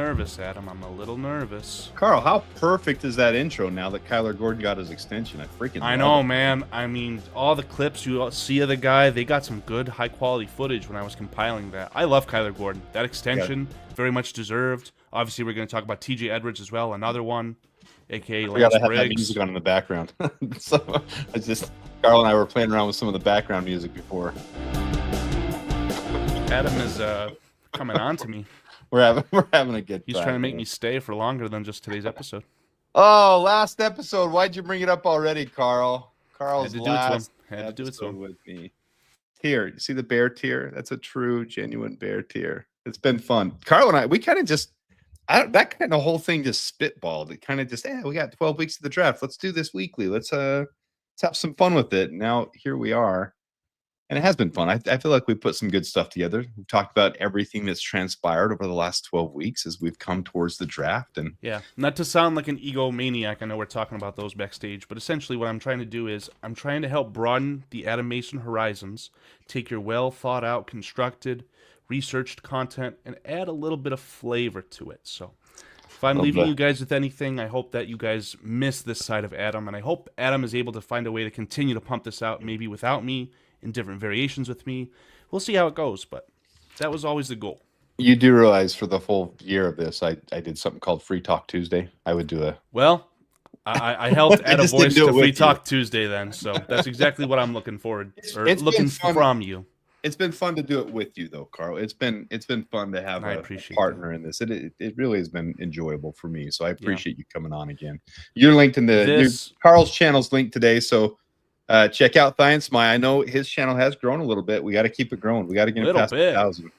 nervous, Adam. I'm a little nervous. Carl, how perfect is that intro now that Kyler Gordon got his extension? I know, it. Man. I mean, all the clips you see of the guy, they got some good, high-quality footage when I was compiling that. I love Kyler Gordon. That extension, very much deserved. Obviously, we're going to talk about T.J. Edwards as well, another one, a.k.a. Lance I have Briggs. that music on in the background. So Carl and I were playing around with some of the background music before. Adam is coming on to me. We're having a good time. He's trying to make me stay for longer than just today's episode. Oh, last episode. Why'd you bring it up already, Carl? Carl's last episode with me. Tear. You see the bear tear? That's a true, genuine bear tear. It's been fun. Carl and I, we kind of just, that kind of whole thing just spitballed. It kind of just, we got 12 weeks of the draft. Let's do this weekly. Let's have some fun with it. Now, here we are. And it has been fun. I feel like we put some good stuff together. We've talked about everything that's transpired over the last 12 weeks as we've come towards the draft. And yeah, not to sound like an egomaniac, I know we're talking about those backstage, but essentially what I'm trying to do is I'm trying to help broaden the Adam Mason horizons, take your well thought out, constructed, researched content, and add a little bit of flavor to it. So if I'm leaving you guys with anything, I hope that you guys miss this side of Adam, and I hope Adam is able to find a way to continue to pump this out, maybe without me, in different variations with me. We'll see how it goes, but that was always the goal. You do realize for the full year of this, I did something called Free Talk Tuesday. I would do I helped add a voice to Free Talk Tuesday then, so that's exactly what I'm looking forward looking from you. It's been fun to do it with you, though, Carl. It's been fun to have a partner in this. It really has been enjoyable for me. So I appreciate you coming on again. You're linked in Carl's channel's linked today, so check out Thigh and Smile. I know his channel has grown a little bit. We got to keep it growing. We got to get it past 1,000.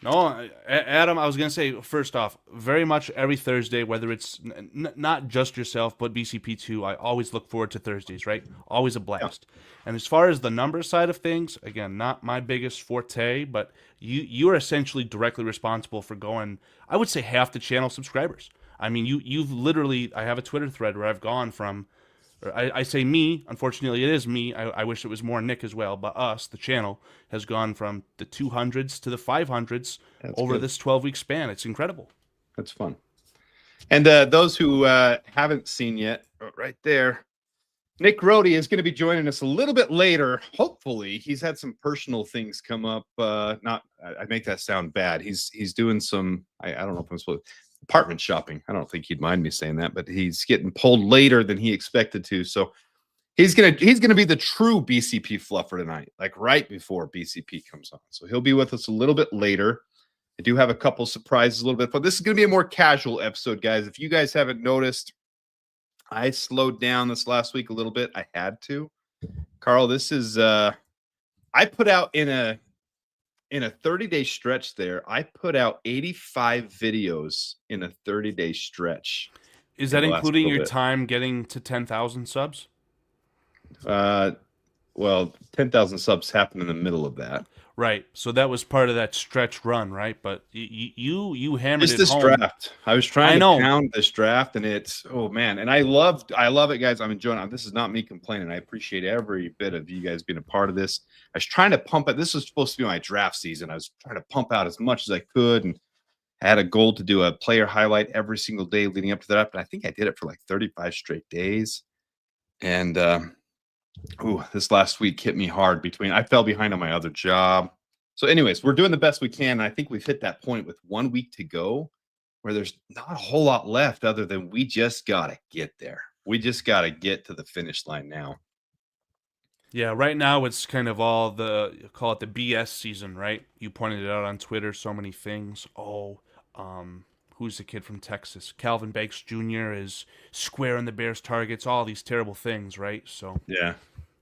No, Adam, I was going to say, first off, very much every Thursday, whether it's not just yourself, but BCP2, I always look forward to Thursdays, right? Always a blast. Yeah. And as far as the number side of things, again, not my biggest forte, but you are essentially directly responsible for going, I would say, half the channel subscribers. I mean, you've literally, I have a Twitter thread where I've gone from, I say me, unfortunately it is me, I wish it was more Nick as well, but us, the channel, has gone from the 200s to the 500s over this 12-week span. It's incredible. That's fun. And those who haven't seen yet, right there, Nick Rohde is going to be joining us a little bit later. Hopefully, he's had some personal things come up. I make that sound bad. He's doing some, I don't know if I'm supposed to, apartment shopping. I don't think he'd mind me saying that, but he's getting pulled later than he expected to. So he's gonna be the true BCP fluffer tonight, like right before BCP comes on. So he'll be with us a little bit later. I do have a couple surprises a little bit, but this is gonna be a more casual episode, guys. If you guys haven't noticed, I slowed down this last week a little bit. I had to. Carl, this is I put out in a 30-day stretch there, I put out 85 videos in a 30-day stretch. Is that including your time getting to 10,000 subs? Well, 10,000 subs happened in the middle of that. Right. So that was part of that stretch run, right? But you hammered it home. Draft. I was trying to pound this draft, and it's, oh man, and I love it, guys. I'm enjoying it. This is not me complaining. I appreciate every bit of you guys being a part of this. I was trying to pump it. This was supposed to be my draft season. I was trying to pump out as much as I could, and I had a goal to do a player highlight every single day leading up to that. But I think I did it for like 35 straight days, and this last week hit me hard. I fell behind on my other job. So anyways, we're doing the best we can. And I think we've hit that point with 1 week to go where there's not a whole lot left other than we just got to get there. We just got to get to the finish line now. Yeah, right now it's kind of all call it the BS season, right? You pointed it out on Twitter, so many things. Who's the kid from Texas? Calvin Banks Jr. is squaring the Bears' targets, all these terrible things, right? So yeah,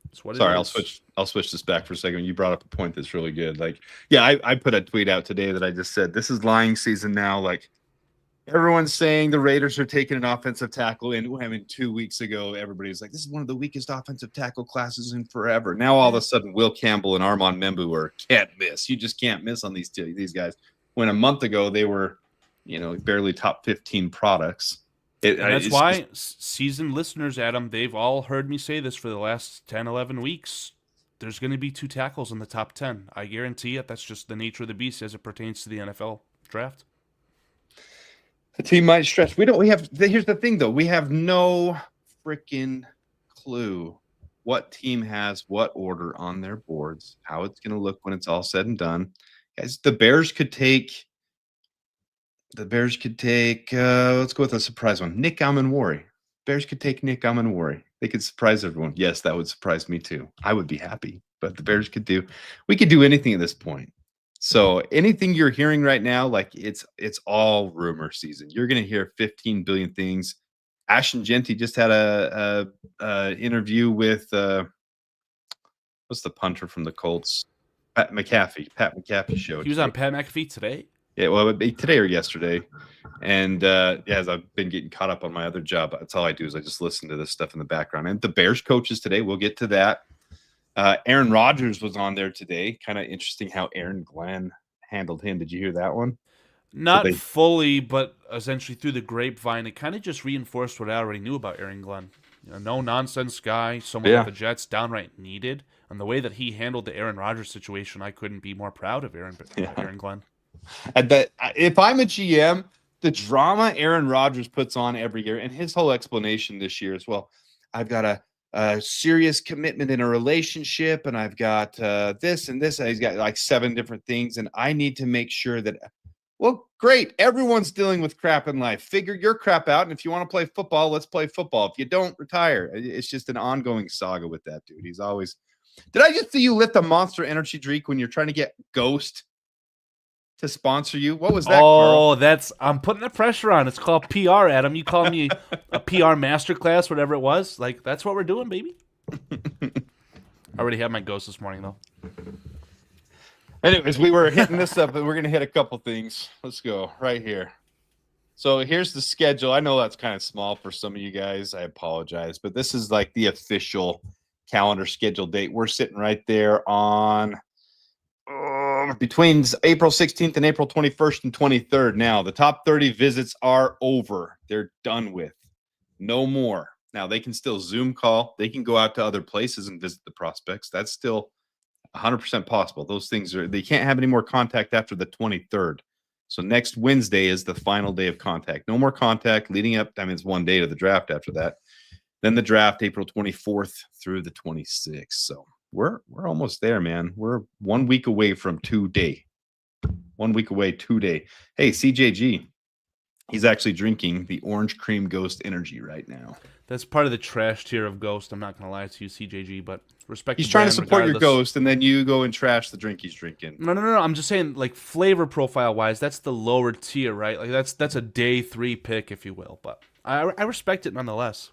that's what. Sorry, I'll switch this back for a second. You brought up a point that's really good. Like, yeah, I put a tweet out today that I just said this is lying season now. Like, everyone's saying the Raiders are taking an offensive tackle, and I mean 2 weeks ago, everybody's like, this is one of the weakest offensive tackle classes in forever. Now all of a sudden, Will Campbell and Armand Membu can't miss. You just can't miss on these guys. When a month ago they were, barely top 15 products. That's why seasoned listeners, Adam, they've all heard me say this for the last 10, 11 weeks. There's going to be 2 tackles in the top 10. I guarantee it. That's just the nature of the beast as it pertains to the NFL draft. The team might stretch. Here's the thing, though. We have no freaking clue what team has what order on their boards, how it's going to look when it's all said and done. Guys, the Bears could take, let's go with a surprise one. Nick Amanwari. Bears could take Nick Amanwari. They could surprise everyone. Yes, that would surprise me too. I would be happy, but the Bears we could do anything at this point. So anything you're hearing right now, like it's all rumor season. You're going to hear 15 billion things. Ashton Genty just had a interview with what's the punter from the Colts? Pat McAfee show. He was on Pat McAfee today. Yeah, well, it would be today or yesterday. And as I've been getting caught up on my other job, that's all I do is I just listen to this stuff in the background. And the Bears coaches today, we'll get to that. Aaron Rodgers was on there today. Kind of interesting how Aaron Glenn handled him. Did you hear that one? Not fully, but essentially through the grapevine, it kind of just reinforced what I already knew about Aaron Glenn. No nonsense guy, someone that the Jets downright needed. And the way that he handled the Aaron Rodgers situation, I couldn't be more proud of Aaron Glenn. And that if I'm a GM, the drama Aaron Rodgers puts on every year, and his whole explanation this year as well. I've got a serious commitment in a relationship, and I've got this and this. He's got like 7 different things, and I need to make sure that. Well, great. Everyone's dealing with crap in life. Figure your crap out, and if you want to play football, let's play football. If you don't, retire. It's just an ongoing saga with that dude. He's always. Did I just see you lift a Monster Energy drink when you're trying to get Ghost to sponsor you? What was that? Oh, Carl? I'm putting the pressure on. It's called PR, Adam. You called me a PR masterclass, whatever it was. Like, that's what we're doing, baby. I already had my Ghost this morning, though. Anyways, we were hitting this up, but we're going to hit a couple things. Let's go right here. So here's the schedule. I know that's kind of small for some of you guys. I apologize, but this is like the official calendar schedule date. We're sitting right there on between April 16th and April 21st and 23rd. Now, the top 30 visits are over. They're done with. No more. Now, they can still Zoom call. They can go out to other places and visit the prospects. That's still 100% possible. Those things they can't have any more contact after the 23rd. So next Wednesday is the final day of contact. No more contact leading up. I mean, it's one day to the draft after that. Then the draft, April 24th through the 26th. So we're almost there, man. We're 1 week away from 2 day. 1 week away, 2 day. Hey, CJG, he's actually drinking the Orange Cream Ghost Energy right now. That's part of the trash tier of Ghost. I'm not going to lie to you, CJG, but respect. He's trying to support your Ghost, and then you go and trash the drink he's drinking. No. I'm just saying, like, flavor profile wise, that's the lower tier, right? Like that's a day 3 pick, if you will. But I respect it nonetheless.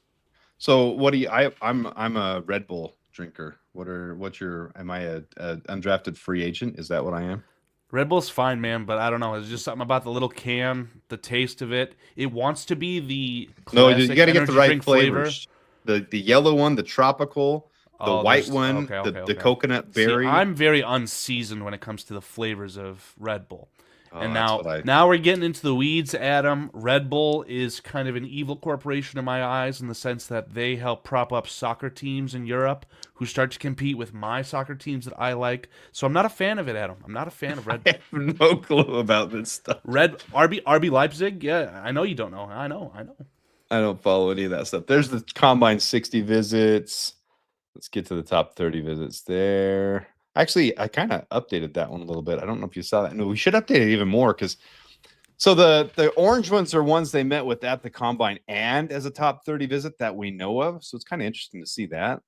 So what do you? I'm a Red Bull drinker. Am I a undrafted free agent? Is that what I am? Red Bull's fine, man, but I don't know. It's just something about the little can, the taste of it. It wants to be the classic. You got to get the right flavors. The yellow one, the tropical, the white one, the coconut berry. See, I'm very unseasoned when it comes to the flavors of Red Bull. And now we're getting into the weeds, Adam. Red Bull is kind of an evil corporation in my eyes in the sense that they help prop up soccer teams in Europe who start to compete with my soccer teams that I like. So I'm not a fan of it, Adam. I'm not a fan of Red Bull. I have no clue about this stuff. RB Leipzig? Yeah, I know you don't know. I know. I don't follow any of that stuff. There's the combine 60 visits. Let's get to the top 30 visits there. Actually, I kind of updated that one a little bit. I don't know if you saw that. No, we should update it even more because so the orange ones are ones they met with at the combine and as a top 30 visit that we know of. So it's kind of interesting to see that.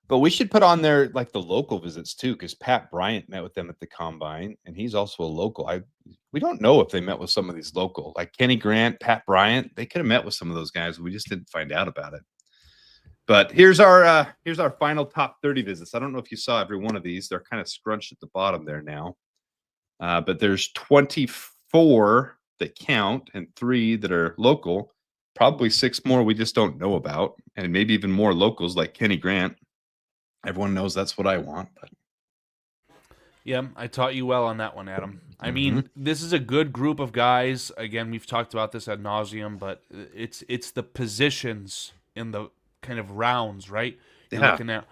But we should put on there like the local visits too, because Pat Bryant met with them at the combine, and he's also a local. We don't know if they met with some of these local, like Kenny Grant, Pat Bryant. They could have met with some of those guys. We just didn't find out about it. But here's our final top 30 visits. I don't know if you saw every one of these. They're kind of scrunched at the bottom there now. But there's 24 that count and 3 that are local. Probably 6 more we just don't know about, and maybe even more locals like Kenny Grant. Everyone knows that's what I want. But. Yeah, I taught you well on that one, Adam. I mean, this is a good group of guys. Again, we've talked about this ad nauseum, but it's the positions in the kind of rounds, right? You're looking at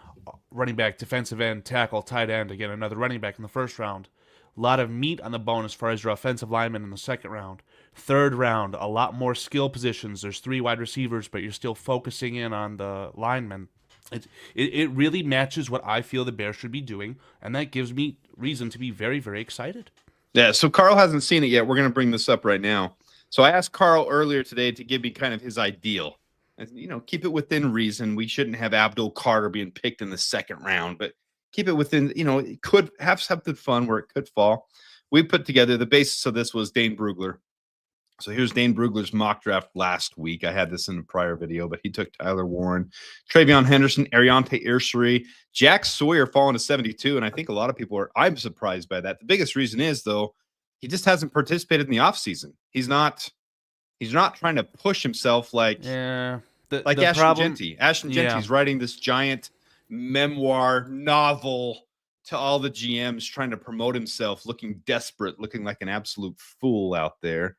running back, defensive end, tackle, tight end. Again, another running back in the first round. A lot of meat on the bone as far as your offensive linemen in the second round. Third round, a lot more skill positions. There's 3 wide receivers, but you're still focusing in on the linemen. It really matches what I feel the Bears should be doing, and that gives me reason to be very, very excited. Yeah, so Carl hasn't seen it yet. We're going to bring this up right now. So I asked Carl earlier today to give me kind of his ideal. And, keep it within reason. We shouldn't have Abdul Carter being picked in the second round, but keep it within, it could have something fun where it could fall. We put together the basis of this was Dane Brugler. So here's Dane Brugler's mock draft last week. I had this in a prior video, but he took Tyler Warren, Travion Henderson, Ariante Irsary, Jack Sawyer falling to 72. And I think a lot of people I'm surprised by that. The biggest reason is, though, he just hasn't participated in the offseason. He's not trying to push himself like Ashton Genty. Ashton Genty's writing this giant memoir novel to all the GMs trying to promote himself, looking desperate, looking like an absolute fool out there.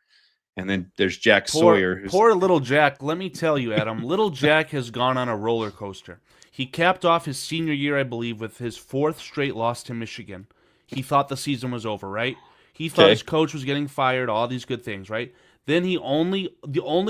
And then there's Jack Sawyer. Poor little Jack. Let me tell you, Adam, little Jack has gone on a roller coaster. He capped off his senior year, I believe, with his 4th straight loss to Michigan. He thought the season was over, right? He thought his coach was getting fired, all these good things, right? Then the only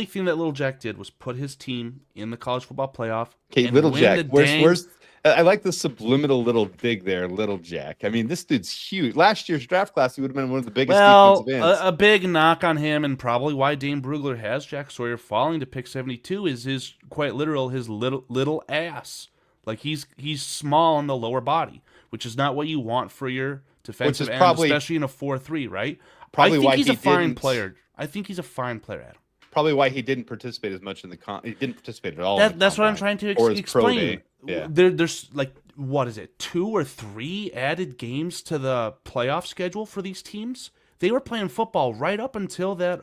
thing that little Jack did was put his team in the college football playoff. Okay, little Jack, where's I like the subliminal little dig there, little Jack. I mean, this dude's huge. Last year's draft class, he would have been one of the biggest defensive ends. A big knock on him, and probably why Dane Brugler has Jack Sawyer falling to pick 72 is his, quite literal, his little ass. Like he's small in the lower body, which is not what you want for your defensive end, especially in a 4-3, right? Probably I think he's a fine player. I think he's a fine player, Adam. Probably why he didn't participate as much in the he didn't participate at all. That's what I'm trying to explain. Yeah. There's like, what is it, 2 or 3 added games to the playoff schedule for these teams? They were playing football right up until that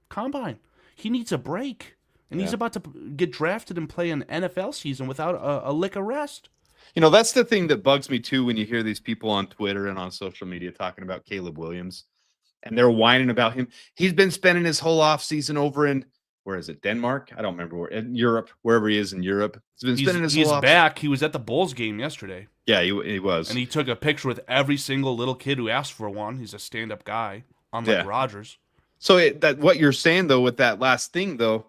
combine. He needs a break, and he's about to get drafted and play an NFL season without a lick of rest. That's the thing that bugs me too when you hear these people on Twitter and on social media talking about Caleb Williams. And they're whining about him. He's been spending his whole offseason over in, where is it, Denmark? I don't remember where, in Europe, wherever he is in Europe. He's back. He was at the Bulls game yesterday. Yeah, he was. And he took a picture with every single little kid who asked for one. He's a stand-up guy, unlike Rodgers. So what you're saying, though, with that last thing, though,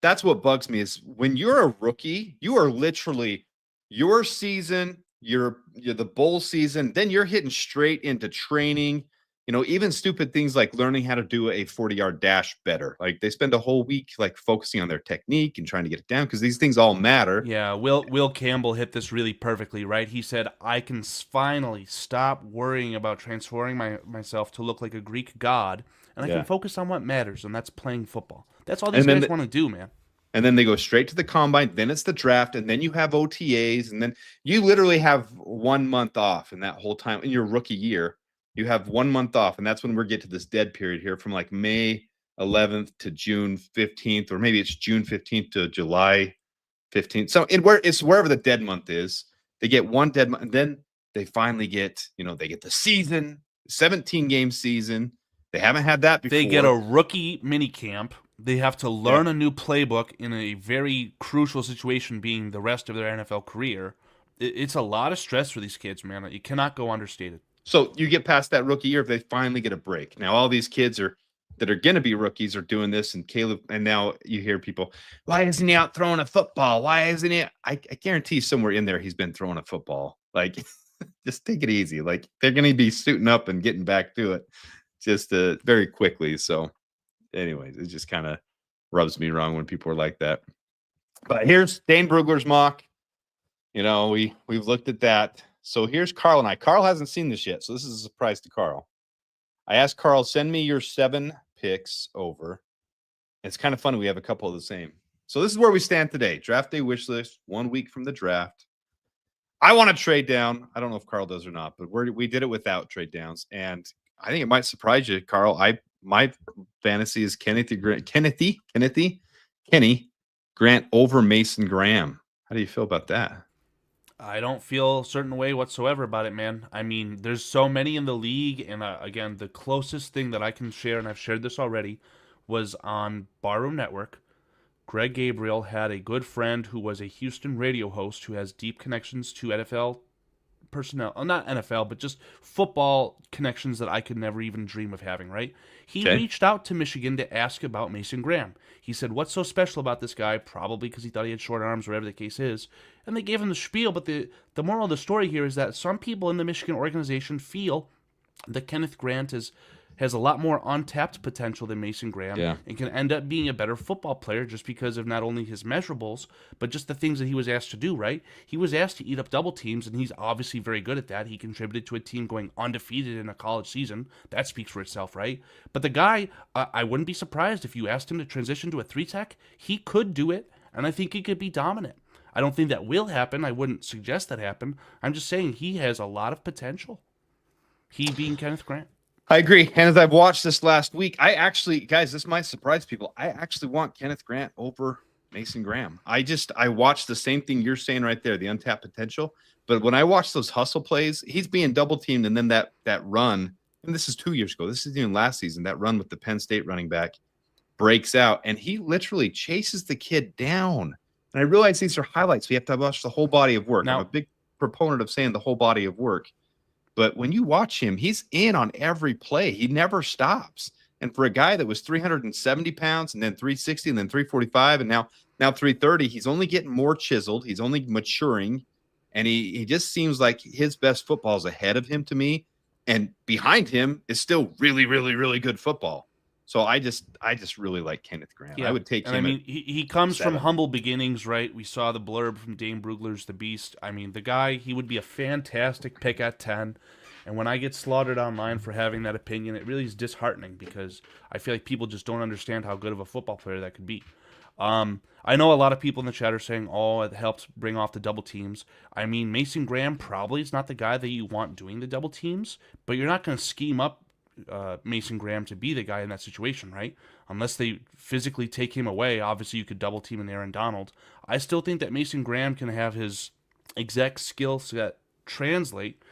that's what bugs me is when you're a rookie, you are literally your season, you're the bowl season, then you're hitting straight into training. Even stupid things like learning how to do a 40-yard dash better. Like they spend a whole week like focusing on their technique and trying to get it down because these things all matter. Yeah, Will Campbell hit this really perfectly, right? He said, I can finally stop worrying about transforming myself to look like a Greek god, and I can focus on what matters, and that's playing football. That's all these guys want to do, man. And then they go straight to the combine, then it's the draft, and then you have OTAs, and then you literally have 1 month off in that whole time in your rookie year. You have 1 month off, and that's when we get to this dead period here from like May 11th to June 15th, or maybe it's June 15th to July 15th. So it's wherever the dead month is. They get one dead month, and then they finally get, they get the season, 17-game season. They haven't had that before. They get a rookie mini camp. They have to learn a new playbook in a very crucial situation, being the rest of their NFL career. It's a lot of stress for these kids, man. You cannot go understated. So you get past that rookie year if they finally get a break. Now all these kids that are going to be rookies are doing this, and Caleb. And now you hear people, why isn't he out throwing a football? Why isn't he? I guarantee somewhere in there he's been throwing a football. Like, just take it easy. Like they're going to be suiting up and getting back to it just very quickly. So, anyways, it just kind of rubs me wrong when people are like that. But here's Dane Brugler's mock. We've looked at that. So here's Carl and I. Carl hasn't seen this yet, so this is a surprise to Carl. I asked Carl, send me your 7 picks over. It's kind of funny. We have a couple of the same. So this is where we stand today. Draft day wish list, 1 week from the draft. I want to trade down. I don't know if Carl does or not, but we did it without trade downs. And I think it might surprise you, Carl. My fantasy is Kenny Grant over Mason Graham. How do you feel about that? I don't feel a certain way whatsoever about it, man. I mean, there's so many in the league, and again, the closest thing that I can share, and I've shared this already, was on Barroom Network. Greg Gabriel had a good friend who was a Houston radio host who has deep connections to NFL personnel, not NFL, but just football connections that I could never even dream of having, right? He Okay. reached out to Michigan to ask about Mason Graham. He said, what's so special about this guy? Probably because he thought he had short arms, whatever the case is. And they gave him the spiel, but the moral of the story here is that some people in the Michigan organization feel that Kenneth Grant has a lot more untapped potential than Mason Graham and can end up being a better football player just because of not only his measurables, but just the things that he was asked to do, right? He was asked to eat up double teams, and he's obviously very good at that. He contributed to a team going undefeated in a college season. That speaks for itself, right? But the guy, I wouldn't be surprised if you asked him to transition to a 3-tech. He could do it, and I think he could be dominant. I don't think that will happen. I wouldn't suggest that happen. I'm just saying he has a lot of potential. He being Kenneth Grant. I agree. And as I've watched this last week, guys, this might surprise people. I actually want Kenneth Grant over Mason Graham. I watched the same thing you're saying right there, the untapped potential. But when I watch those hustle plays, he's being double teamed. And then that run, and this is 2 years ago, this is even last season, that run with the Penn State running back breaks out and he literally chases the kid down. And I realize these are highlights. We have to watch the whole body of work. Now, I'm a big proponent of saying the whole body of work. But when you watch him, he's in on every play. He never stops. And for a guy that was 370 pounds and then 360 and then 345 and now 330, he's only getting more chiseled. He's only maturing. And he just seems like his best football is ahead of him to me. And behind him is still really, really, really good football. So I just really like Kenneth Grant. Yeah. I would take him. I mean, he comes 7. from humble beginnings, right? We saw the blurb from Dane Brugler's The Beast. I mean, the guy, he would be a fantastic pick at 10. And when I get slaughtered online for having that opinion, it really is disheartening because I feel like people just don't understand how good of a football player that could be. I know a lot of people in the chat are saying, oh, it helps bring off the double teams. I mean, Mason Graham probably is not the guy that you want doing the double teams, but you're not going to scheme up Mason Graham to be the guy in that situation, right? Unless they physically take him away, obviously you could double team an Aaron Donald. I still think that Mason Graham can have his exact skill set translate.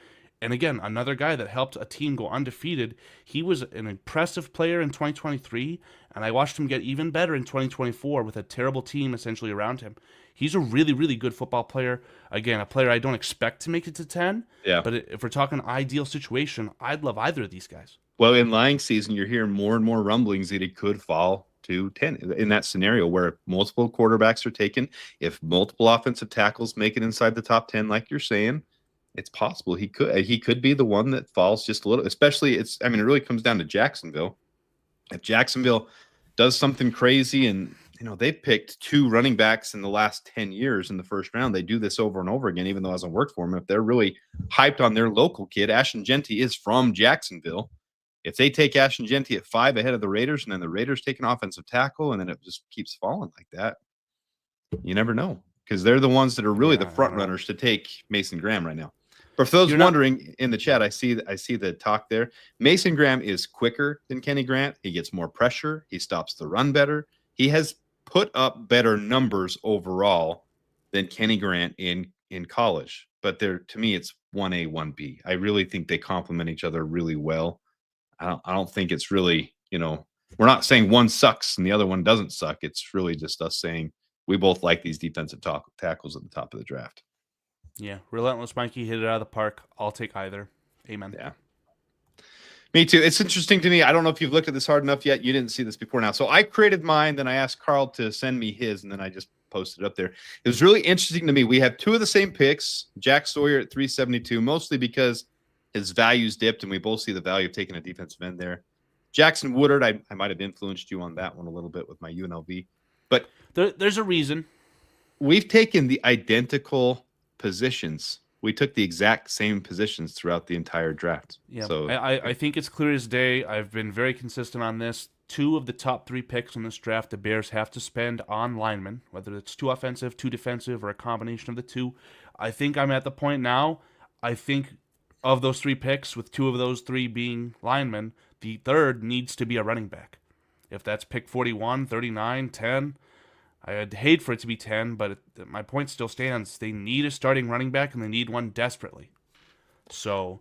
And again, another guy that helped a team go undefeated. He was an impressive player in 2023, and I watched him get even better in 2024 with a terrible team essentially around him. He's a really, really good football player. Again, a player I don't expect to make it to 10. Yeah. But if we're talking ideal situation, I'd love either of these guys. Well, in lying season, you're hearing more and more rumblings that he could fall to 10 in that scenario where multiple quarterbacks are taken. If multiple offensive tackles make it inside the top 10, like you're saying, it's possible he could be the one that falls just a little, especially it really comes down to Jacksonville. If Jacksonville does something crazy and, they've picked 2 running backs in the last 10 years in the first round. They do this over and over again, even though it hasn't worked for them. If they're really hyped on their local kid, Ashton Genty is from Jacksonville. If they take Ashton Genty at 5 ahead of the Raiders, and then the Raiders take an offensive tackle, and then it just keeps falling like that, you never know, because they're the ones that are really the front runners to take Mason Graham right now. But for those wondering in the chat, I see the talk there. Mason Graham is quicker than Kenny Grant. He gets more pressure. He stops the run better. He has put up better numbers overall than Kenny Grant in college. But to me, it's 1A, 1B. I really think they complement each other really well. I don't think it's really, we're not saying one sucks and the other one doesn't suck. It's really just us saying we both like these defensive tackles at the top of the draft. Yeah, Relentless Mikey hit it out of the park. I'll take either. Amen. Yeah. Me too. It's interesting to me. I don't know if you've looked at this hard enough yet. You didn't see this before now. So I created mine, then I asked Karl to send me his, and then I just posted it up there. It was really interesting to me. We have 2 of the same picks, Jack Sawyer at 372, mostly because his values dipped, and we both see the value of taking a defensive end there. Jackson Woodard, I might have influenced you on that one a little bit with my UNLV. But there's a reason. We've taken the identical positions. We took the exact same positions throughout the entire draft. Yeah, so I think it's clear as day. I've been very consistent on this. 2 of the top 3 picks in this draft, the Bears have to spend on linemen, whether it's 2 offensive, 2 defensive, or a combination of the 2. I think I'm at the point now, I think of those 3 picks, with 2 of those 3 being linemen, the third needs to be a running back. If that's pick 41, 39, 10, I'd hate for it to be 10, but my point still stands. They need a starting running back, and they need one desperately. So,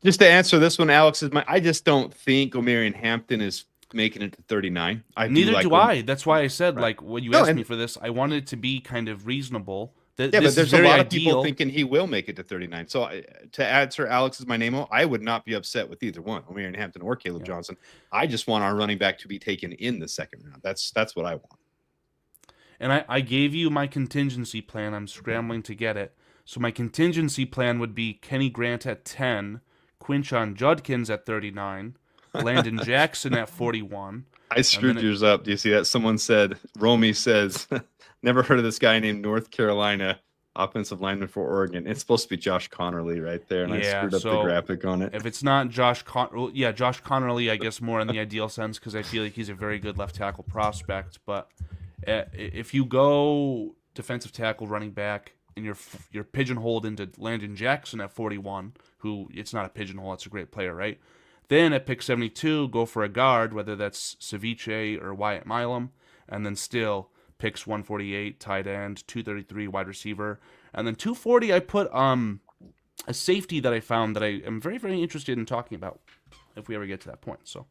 just to answer this one, Alex, I just don't think Omarion Hampton is making it to 39. Neither do I. That's why I said, when you asked me for this, I wanted it to be kind of reasonable, Yeah, but This is there's a very lot of people ideal. thinking he will make it to 39. So to add Sir Alex's my name, I would not be upset with either one, O'Meara Hampton or Caleb Yeah. Johnson. I just want our running back to be taken in the second round. That's what I want. And I gave you my contingency plan. I'm scrambling to get it. So my contingency plan would be Kenny Grant at 10, Quinshon Judkins at 39, Landon Jackson at 41. I screwed yours up. Do you see that? Someone said, Romy says, never heard of this guy named North Carolina offensive lineman for Oregon. It's supposed to be Josh Connerly right there, and I screwed up the graphic on it. If it's not Josh Josh Connerly, I guess more in the ideal sense because I feel like he's a very good left tackle prospect. But if you go defensive tackle, running back, and you're pigeonholed into Landon Jackson at 41, who it's not a pigeonhole, it's a great player, right? Then at pick 72, go for a guard, whether that's Ceviche or Wyatt Milam, and then still picks 148, tight end, 233, wide receiver, and then 240, I put a safety that I found that I am very, very interested in talking about if we ever get to that point. So,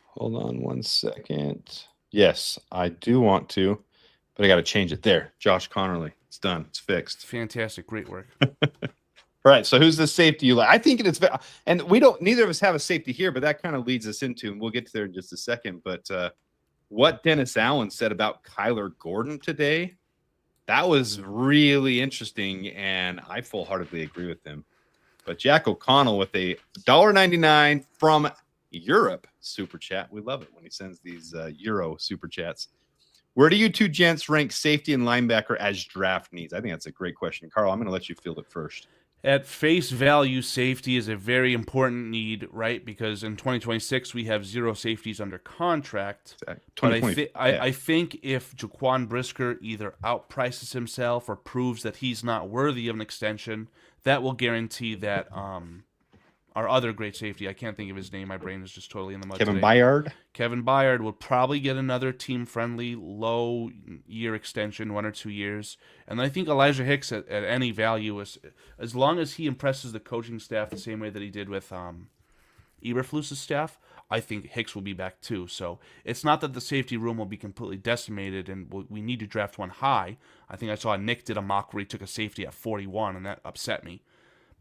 hold on 1 second. Yes, I do want to, but I got to change it there. Josh Connerly. It's done. It's fixed. Fantastic. Great work. All right. So who's the safety you like? I think it's, and neither of us have a safety here, but that kind of leads us into, and we'll get to there in just a second. But what Dennis Allen said about Kyler Gordon today, that was really interesting, and I full-heartedly agree with him. But Jack O'Connell with a $1.99 from Europe super chat. We love it when he sends these Euro super chats. Where do you two gents rank safety and linebacker as draft needs? I think that's a great question. Carl, I'm going to let you field it first. At face value, safety is a very important need, right? Because in 2026, we have 0 safeties under contract. But I think if Jaquan Brisker either outprices himself or proves that he's not worthy of an extension, that will guarantee that our other great safety, I can't think of his name. My brain is just totally in the mud Kevin today. Byard? Kevin Byard will probably get another team-friendly, low-year extension, 1 or 2 years. And I think Elijah Hicks at any value, as long as he impresses the coaching staff the same way that he did with Eberflus's staff, I think Hicks will be back too. So it's not that the safety room will be completely decimated and we need to draft one high. I think I saw Nick did a mock where he took a safety at 41, and that upset me.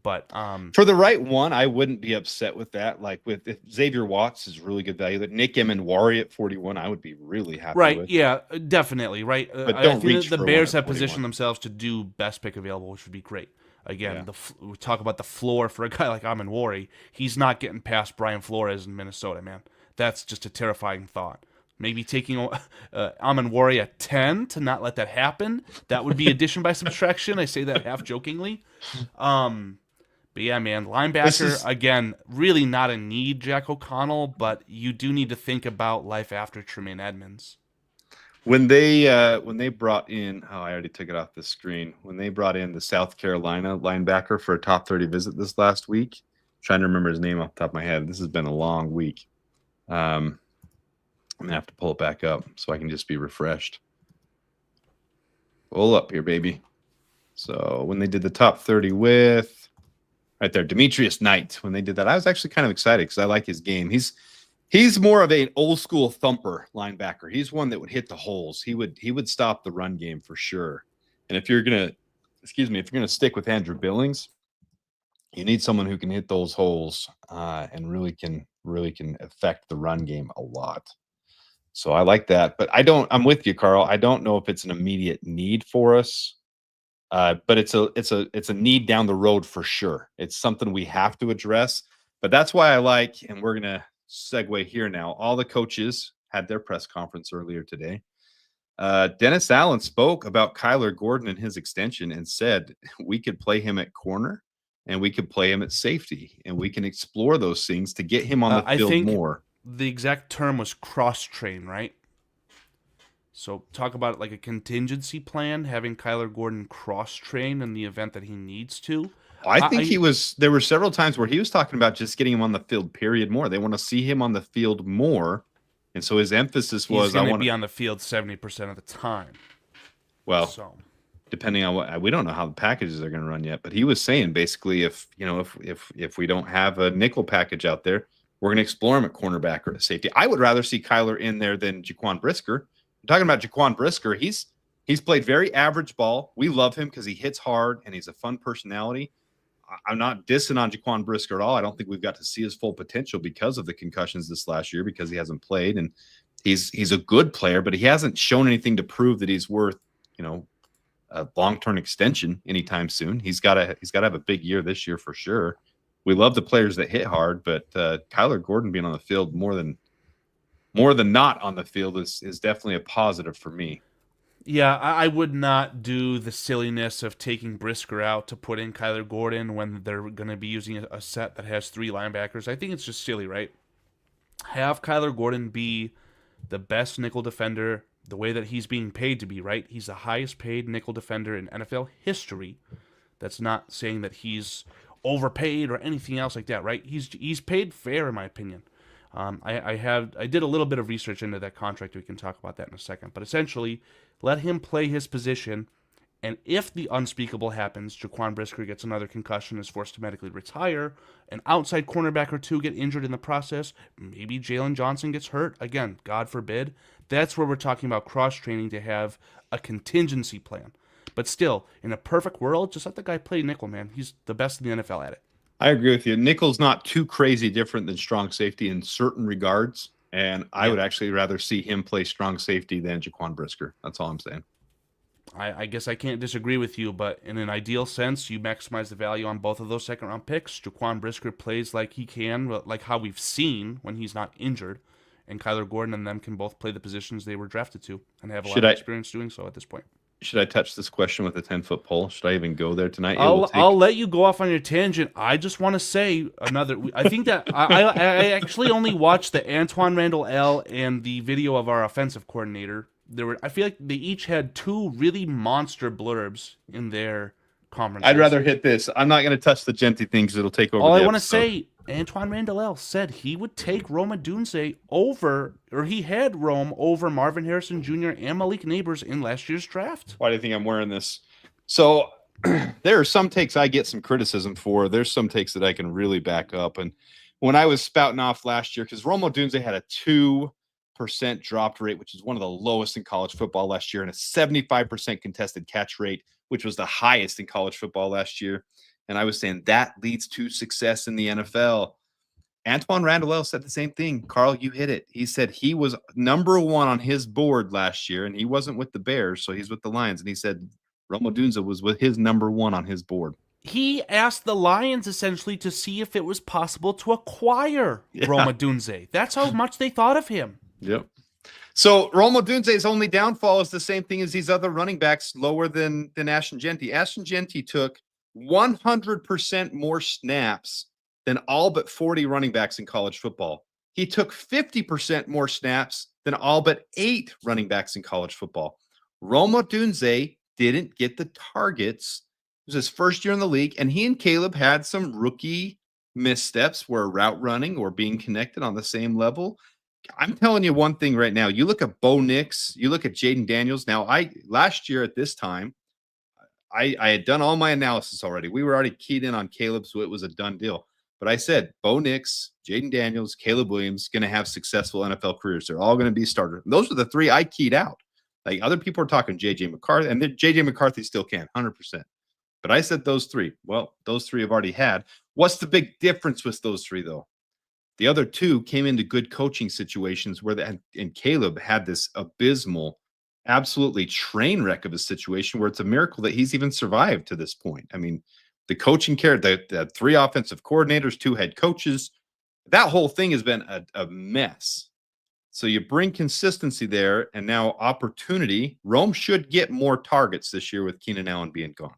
But for the right one, I wouldn't be upset with that. Like if Xavier Watts is really good value, that Nick Emenwari at 41, I would be really happy with. Right, yeah, definitely, right. But don't reach the for Bears one have at 41. positioned themselves to do best pick available, which would be great. Again, we talk about the floor for a guy like Emenwari. He's not getting past Brian Flores in Minnesota, man. That's just a terrifying thought. Maybe taking Emenwari at 10 to not let that happen. That would be addition by subtraction. I say that half jokingly. But yeah, man, linebacker, again, really not a need, Jack O'Connell, but you do need to think about life after Tremaine Edmonds. When they brought in, I already took it off the screen. When they brought in the South Carolina linebacker for a top 30 visit this last week, I'm trying to remember his name off the top of my head. This has been a long week. I'm going to have to pull it back up so I can just be refreshed. Pull up here, baby. So when they did the top 30 with... Right there, Demetrius Knight. When they did that, I was actually kind of excited because I like his game. He's more of an old school thumper linebacker. He's one that would hit the holes. He would stop the run game for sure. And if you're gonna stick with Andrew Billings, you need someone who can hit those holes and really can affect the run game a lot. So I like that. But I'm with you, Carl. I don't know if it's an immediate need for us. But it's a need down the road for sure. It's something we have to address. But that's why I like, and we're gonna segue here now. All the coaches had their press conference earlier today. Dennis Allen spoke about Kyler Gordon and his extension and said we could play him at corner and we could play him at safety and we can explore those things to get him on the field more. The exact term was cross-train, right? So talk about it like a contingency plan, having Kyler Gordon cross-train in the event that he needs to. I think there were several times where he was talking about just getting him on the field, period, more. They want to see him on the field more. And so his emphasis was, he's going to be on the field 70% of the time. Well, depending on we don't know how the packages are going to run yet, but he was saying basically if we don't have a nickel package out there, we're going to explore him at cornerback or at safety. I would rather see Kyler in there than Jaquan Brisker. I'm talking about Jaquan Brisker. He's He's played very average ball. We love him because he hits hard and he's a fun personality. I'm not dissing on Jaquan Brisker at all. I don't think we've got to see his full potential because of the concussions this last year, because he hasn't played, and he's a good player, but he hasn't shown anything to prove that he's worth, a long-term extension anytime soon. He's got to have a big year this year for sure. We love the players that hit hard, but Kyler Gordon being on the field more than not on the field is definitely a positive for me. Yeah, I would not do the silliness of taking Brisker out to put in Kyler Gordon when they're going to be using a set that has 3 linebackers. I think it's just silly, right? Have Kyler Gordon be the best nickel defender the way that he's being paid to be, right? He's the highest paid nickel defender in NFL history. That's not saying that he's overpaid or anything else like that, right? He's paid fair, in my opinion. I did a little bit of research into that contract. We can talk about that in a second. But essentially, let him play his position, and if the unspeakable happens, Jaquan Brisker gets another concussion, is forced to medically retire, an outside cornerback or two get injured in the process, maybe Jalen Johnson gets hurt, again, God forbid, that's where we're talking about cross-training to have a contingency plan. But still, in a perfect world, just let the guy play nickel, man. He's the best in the NFL at it. I agree with you. Nickel's not too crazy different than strong safety in certain regards, and I would actually rather see him play strong safety than Jaquan Brisker. That's all I'm saying. I guess I can't disagree with you, but in an ideal sense, you maximize the value on both of those second-round picks. Jaquan Brisker plays like he can, like how we've seen when he's not injured, and Kyler Gordon and them can both play the positions they were drafted to and have a lot of experience doing so at this point. Should I touch this question with a 10-foot pole? Should I even go there tonight? I'll let you go off on your tangent. I just want to say another. I think that I actually only watched the Antoine Randall L and the video of our offensive coordinator. I feel like they each had 2 really monster blurbs in their conferences. I'd rather hit this. I'm not going to touch the Genty thing because it'll take over. All I want to say, Antoine Randall L said he would take Rome Odunze over, or he had Rome over Marvin Harrison Jr. and Malik Neighbors in last year's draft. Why do you think I'm wearing this? So there are some takes I get some criticism for. There's some takes that I can really back up. And when I was spouting off last year, because Rome Odunze had a 2% dropped rate, which is one of the lowest in college football last year, and a 75% contested catch rate, which was the highest in college football last year. And I was saying that leads to success in the NFL. Antoine Randall L said the same thing. Carl, you hit it. He said he was number 1 on his board last year, and he wasn't with the Bears, so he's with the Lions. And he said Rome Odunze was with his number 1 on his board. He asked the Lions essentially to see if it was possible to acquire Rome Odunze. That's how much they thought of him. Yep. So Rome Odunze's only downfall is the same thing as these other running backs lower than Ashton Genty. Ashton Genty took 100% more snaps than all but 40 running backs in college football. He took 50% more snaps than all but 8 running backs in college football. Rome Odunze didn't get the targets. It was his first year in the league, and he and Caleb had some rookie missteps where route running or being connected on the same level. I'm telling you one thing right now. You look at Bo Nix, you look at Jaden Daniels. Now, last year at this time, I had done all my analysis already. We were already keyed in on Caleb, so it was a done deal. But I said, Bo Nix, Jaden Daniels, Caleb Williams, going to have successful NFL careers. They're all going to be starters. Those are the 3 I keyed out. Like other people are talking J.J. McCarthy, and J.J. McCarthy still can, 100%. But I said those 3. Well, those 3 have already had. What's the big difference with those 3, though? The other 2 came into good coaching situations where and Caleb had this abysmal, absolutely train wreck of a situation where it's a miracle that he's even survived to this point. I mean, the coaching care, the 3 offensive coordinators, 2 head coaches, that whole thing has been a mess. So you bring consistency there, and now opportunity. Rome should get more targets this year with Keenan Allen being gone.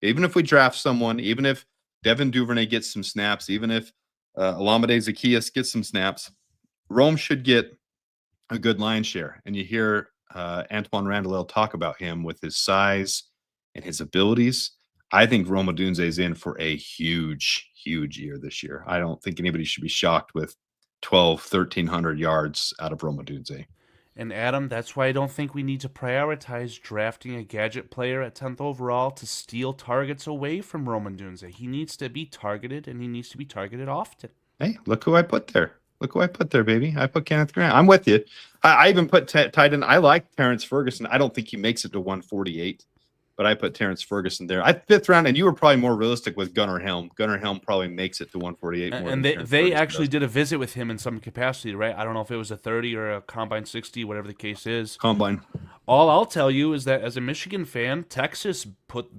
Even if we draft someone, even if Devin Duvernay gets some snaps, even if Olamide Zaccheaus gets some snaps, Rome should get a good line share. And you hear Antoine Randall L talk about him with his size and his abilities. I think Rome Odunze is in for a huge, huge year this year. I don't think anybody should be shocked with 1,300 yards out of Rome Odunze. And Adam, that's why I don't think we need to prioritize drafting a gadget player at 10th overall to steal targets away from Rome Odunze. He needs to be targeted, and he needs to be targeted often. Hey, look who I put there. Look who I put there, baby. I put Kenneth Grant. I'm with you. I even put tight end. I like Terrence Ferguson. I don't think he makes it to 148, but I put Terrence Ferguson there. I fifth round, and you were probably more realistic with Gunnar Helm. Gunnar Helm probably makes it to 148 more And than they Terrence they Ferguson actually does. did a visit with him in some capacity, right? I don't know if it was a 30 or a combine 60, whatever the case is. Combine. All I'll tell you is that as a Michigan fan, Texas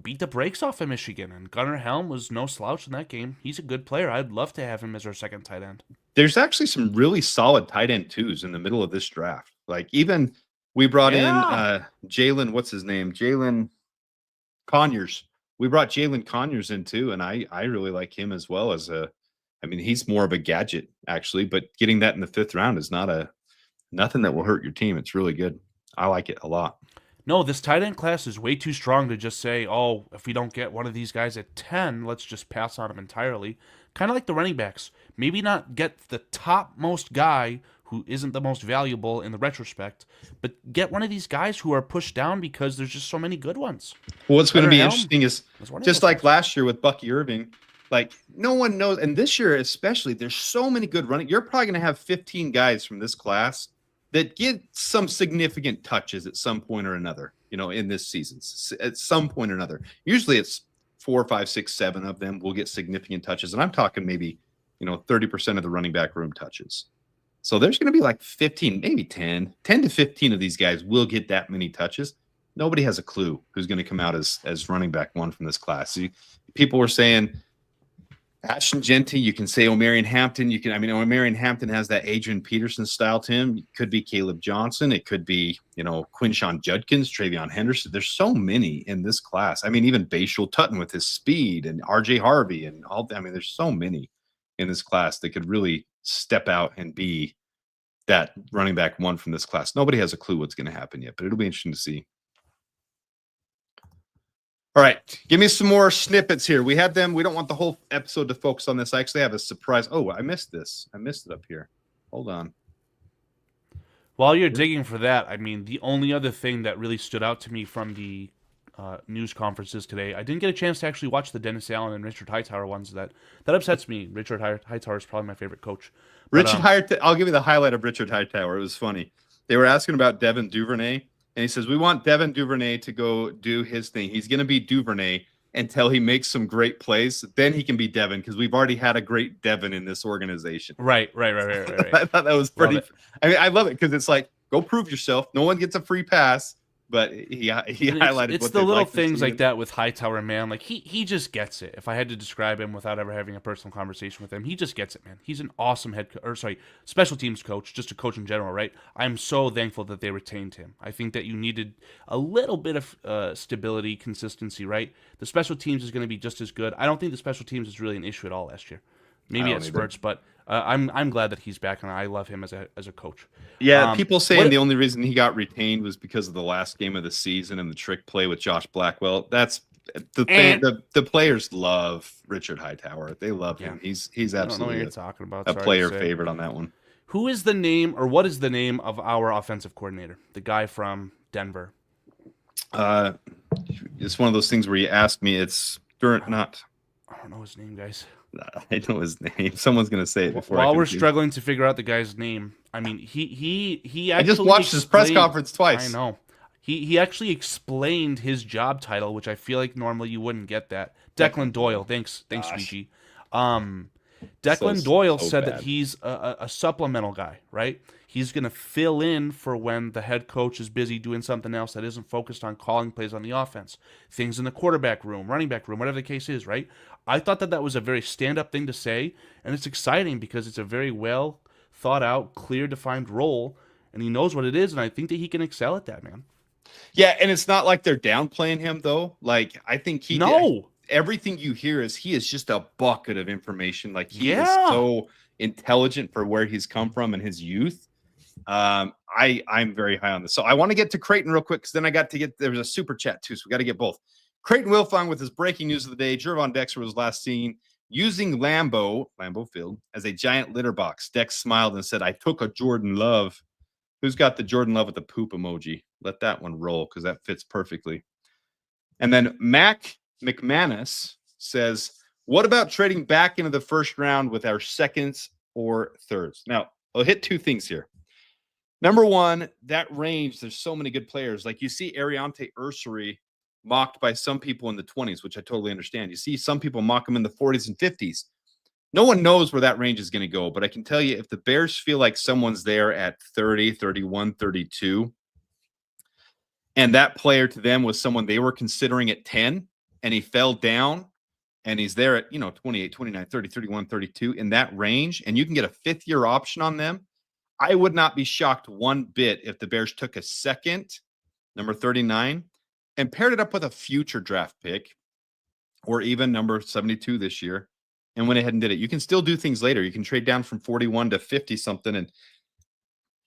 beat the brakes off of Michigan, and Gunnar Helm was no slouch in that game. He's a good player. I'd love to have him as our second tight end. There's actually some really solid tight end twos in the middle of this draft. Like even we brought in Yeah. Jalen, what's his name? Jalen Conyers. We brought Jalen Conyers in too, and I really like him as well as a. I mean, he's more of a gadget actually, but getting that in the fifth round is nothing that will hurt your team. It's really good. I like it a lot. No, this tight end class is way too strong to just say, oh, if we don't get one of these guys at 10, let's just pass on them entirely. Kind of like the running backs. Maybe not get the topmost guy who isn't the most valuable in the retrospect, but get one of these guys who are pushed down because there's just so many good ones. Well, what's going to Gunnar be Helm interesting is one of just those like guys. last year with Bucky Irving, like no one knows, and this year especially, there's so many good running. You're probably going to have 15 guys from this class that get some significant touches at some point or another, in this season, at some point or another. Usually it's 4, 5, 6, 7 of them will get significant touches. And I'm talking maybe, 30% of the running back room touches. So there's going to be like 15, maybe 10 to 15 of these guys will get that many touches. Nobody has a clue who's going to come out as running back one from this class. People were saying Ashton Genty, you can say O'Marion Hampton. O'Marion Hampton has that Adrian Peterson style to him. It could be Caleb Johnson. It could be, Quinshawn Judkins, Travion Henderson. There's so many in this class. I mean, even Bashal Tutton with his speed and RJ Harvey and all. There's so many in this class that could really step out and be that running back one from this class. Nobody has a clue what's going to happen yet, but it'll be interesting to see. All right, give me some more snippets here. We have them. We don't want the whole episode to focus on this. I actually have a surprise. Oh, I missed this. I missed it up here. Hold on. While you're digging for that, I mean, the only other thing that really stood out to me from the news conferences today, I didn't get a chance to actually watch the Dennis Allen and Richard Hightower ones. That upsets me. Richard Hightower is probably my favorite coach. But, I'll give you the highlight of Richard Hightower. It was funny. They were asking about Devin Duvernay, and he says, we want Devin Duvernay to go do his thing. He's going to be Duvernay until he makes some great plays. Then he can be Devin, because we've already had a great Devin in this organization. Right. I thought that was pretty. I mean, I love it because it's like, go prove yourself. No one gets a free pass. But he highlighted it's the little things like that with Hightower, man. Like he just gets it. If I had to describe him without ever having a personal conversation with him, he just gets it, man. He's an awesome special teams coach, just a coach in general, right? I'm so thankful that they retained him. I think that you needed a little bit of stability, consistency, right? The special teams is going to be just as good. I don't think the special teams is really an issue at all last year. Maybe at spurts, but I'm glad that he's back, and I love him as a coach. Yeah, people saying the only reason he got retained was because of the last game of the season and the trick play with Josh Blackwell. That's the players love Richard Hightower. They love him. He's absolutely a player favorite on that one. Who is the name, or what is the name of our offensive coordinator? The guy from Denver. It's one of those things where you ask me. It's not. I don't know his name, guys. I know his name. Someone's gonna say it before. While we're struggling to figure out the guy's name, I mean, he actually I just watched his press conference twice. I know. He actually explained his job title, which I feel like normally you wouldn't get that. Declan Doyle. Thanks, Sweetie. Declan Doyle said that he's a supplemental guy, right? He's going to fill in for when the head coach is busy doing something else that isn't focused on calling plays on the offense. Things in the quarterback room, running back room, whatever the case is, right? I thought that was a very stand-up thing to say, and it's exciting because it's a very well thought out, clear defined role, and he knows what it is, and I think that he can excel at that, man. Yeah, and it's not like they're downplaying him though. Like I think everything you hear is he is just a bucket of information. Like he is so intelligent for where he's come from in his youth. I'm very high on this. So I want to get to Creighton real quick because then there was a super chat too. So we got to get both. Creighton Wilfong with his breaking news of the day. Jervon Dexter was last seen using Lambeau Field as a giant litter box. Dex smiled and said, I took a Jordan Love. Who's got the Jordan Love with the poop emoji? Let that one roll because that fits perfectly. And then Mac McManus says, what about trading back into the first round with our seconds or thirds? Now, I'll hit two things here. Number one, that range, there's so many good players. Like you see Ariante Ursary mocked by some people in the 20s, which I totally understand. You see some people mock him in the 40s and 50s. No one knows where that range is going to go, but I can tell you if the Bears feel like someone's there at 30, 31, 32, and that player to them was someone they were considering at 10, and he fell down, and he's there at, 28, 29, 30, 31, 32 in that range, and you can get a fifth-year option on them, I would not be shocked one bit if the Bears took a second, number 39, and paired it up with a future draft pick or even number 72 this year and went ahead and did it. You can still do things later. You can trade down from 41 to 50 something and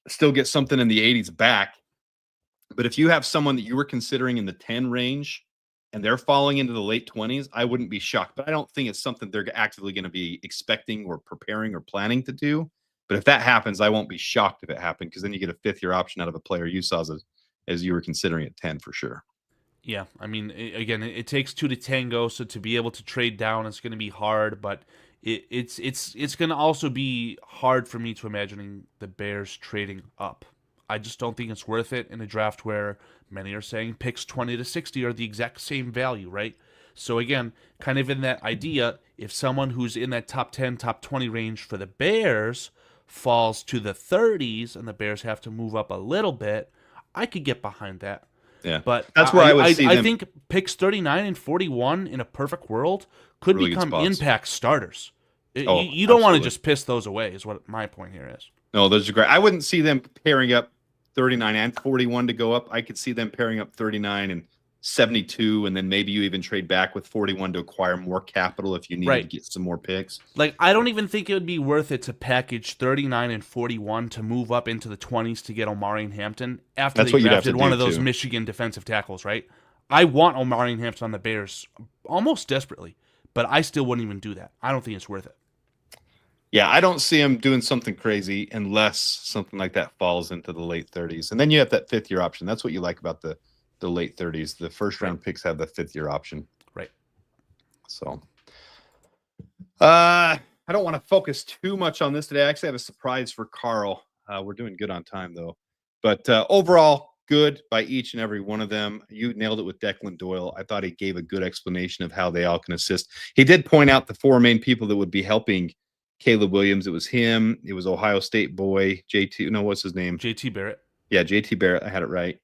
still get something in the 80s back. But if you have someone that you were considering in the 10 range and they're falling into the late 20s, I wouldn't be shocked. But I don't think it's something they're actively going to be expecting or preparing or planning to do. But if that happens, I won't be shocked if it happened, because then you get a fifth-year option out of a player you saw as you were considering at 10 for sure. Yeah, I mean, again, it takes two to tango, so to be able to trade down, it's going to be hard, but it's going to also be hard for me to imagining the Bears trading up. I just don't think it's worth it in a draft where many are saying picks 20 to 60 are the exact same value, right? So again, kind of in that idea, if someone who's in that top 10, top 20 range for the Bears falls to the 30s and the Bears have to move up a little bit, I could get behind that. Yeah, but that's where I would see them. I think picks 39 and 41 in a perfect world could Really become impact starters. Oh, you don't want to just piss those away, is what my point here is. No, those are great. I wouldn't see them pairing up 39 and 41 to go up. I could see them pairing up 39 and 72, and then maybe you even trade back with 41 to acquire more capital if you need to get some more picks. Like, I don't even think it would be worth it to package 39 and 41 to move up into the 20s to get Omari and Hampton after they drafted one of those Michigan defensive tackles, right? I want Omari and Hampton on the Bears almost desperately, but I still wouldn't even do that. I don't think it's worth it. Yeah, I don't see him doing something crazy unless something like that falls into the late 30s. And then you have that fifth-year option. That's what you like about the late 30s. The first-round picks have the fifth-year option. Right. So I don't want to focus too much on this today. I actually have a surprise for Karl. We're doing good on time, though. But overall, good by each and every one of them. You nailed it with Declan Doyle. I thought he gave a good explanation of how they all can assist. He did point out the four main people that would be helping Caleb Williams. It was him. It was Ohio State boy, JT. No, what's his name? JT Barrett. Yeah, JT Barrett. I had it right.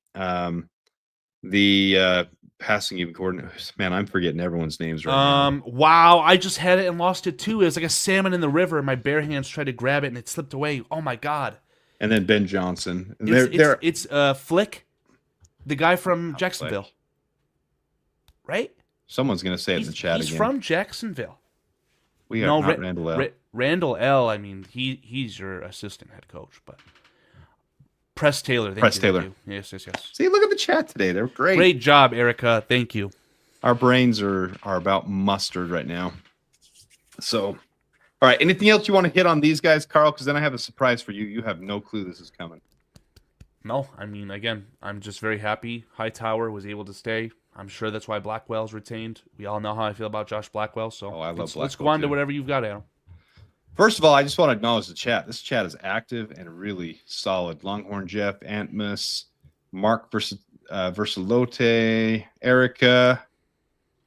The passing game coordinator. Man, I'm forgetting everyone's names right now. Wow, I just had it and lost it too. It was like a salmon in the river, and my bare hands tried to grab it, and it slipped away. Oh my god. And then Ben Johnson. And it's Flick, the guy from Jacksonville. Flick. Right? Someone's going to say it in the chat again. He's from Jacksonville. We are not Randall L. Randall L. I mean, he's your assistant head coach, but Press Taylor. Press Taylor. Yes. See, look at the chat today. They're great. Great job, Erica. Thank you. Our brains are about mustard right now. So, all right. Anything else you want to hit on these guys, Karl? Because then I have a surprise for you. You have no clue this is coming. No, I mean, again, I'm just very happy Hightower was able to stay. I'm sure that's why Blackwell's retained. We all know how I feel about Josh Blackwell. So I love Blackwell. Let's go on to whatever you've got, Adam. First of all, I just want to acknowledge the chat. This chat is active and really solid. Longhorn Jeff, Antmus, Mark Versalote, Erica,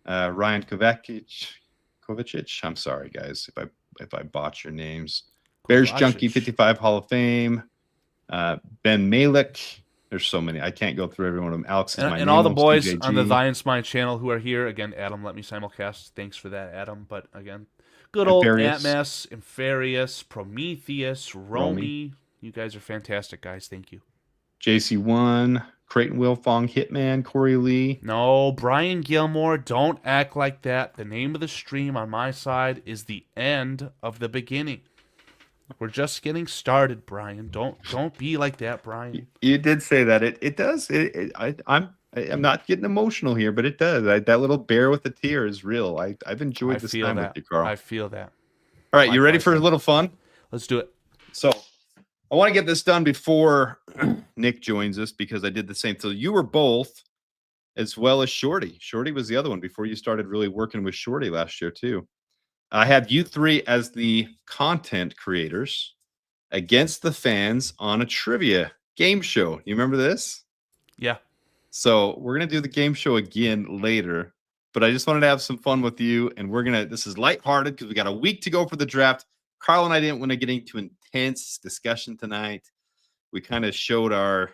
Ryan Kovacic. I'm sorry, guys, if I botch your names. Bears Junkie 55 Hall of Fame. Ben Malik. There's so many. I can't go through every one of them. Alex is my name. And all the boys TJG. On the Thy Spine channel who are here. Again, Adam let me simulcast. Thanks for that, Adam. But again, good old Atmas, Inferius, Prometheus, Romy. You guys are fantastic, guys. Thank you. JC1, Creighton Wilfong, Hitman, Corey Lee. No, Brian Gilmore, don't act like that. The name of the stream on my side is the end of the beginning. We're just getting started, Brian. Don't be like that, Brian. You did say that. It does. I'm not getting emotional here, but it does. That little bear with the tear is real. I've enjoyed this time with you, Karl. I feel that. All right, you ready for a little fun? Let's do it. So I want to get this done before Nick joins us, because I did the same. So you were both, as well as Shorty. Shorty was the other one before you started really working with Shorty last year too. I have you three as the content creators against the fans on a trivia game show. You remember this? Yeah. So we're going to do the game show again later, but I just wanted to have some fun with you. And this is lighthearted because we got a week to go for the draft. Carl and I didn't want to get into intense discussion tonight. We kind of showed our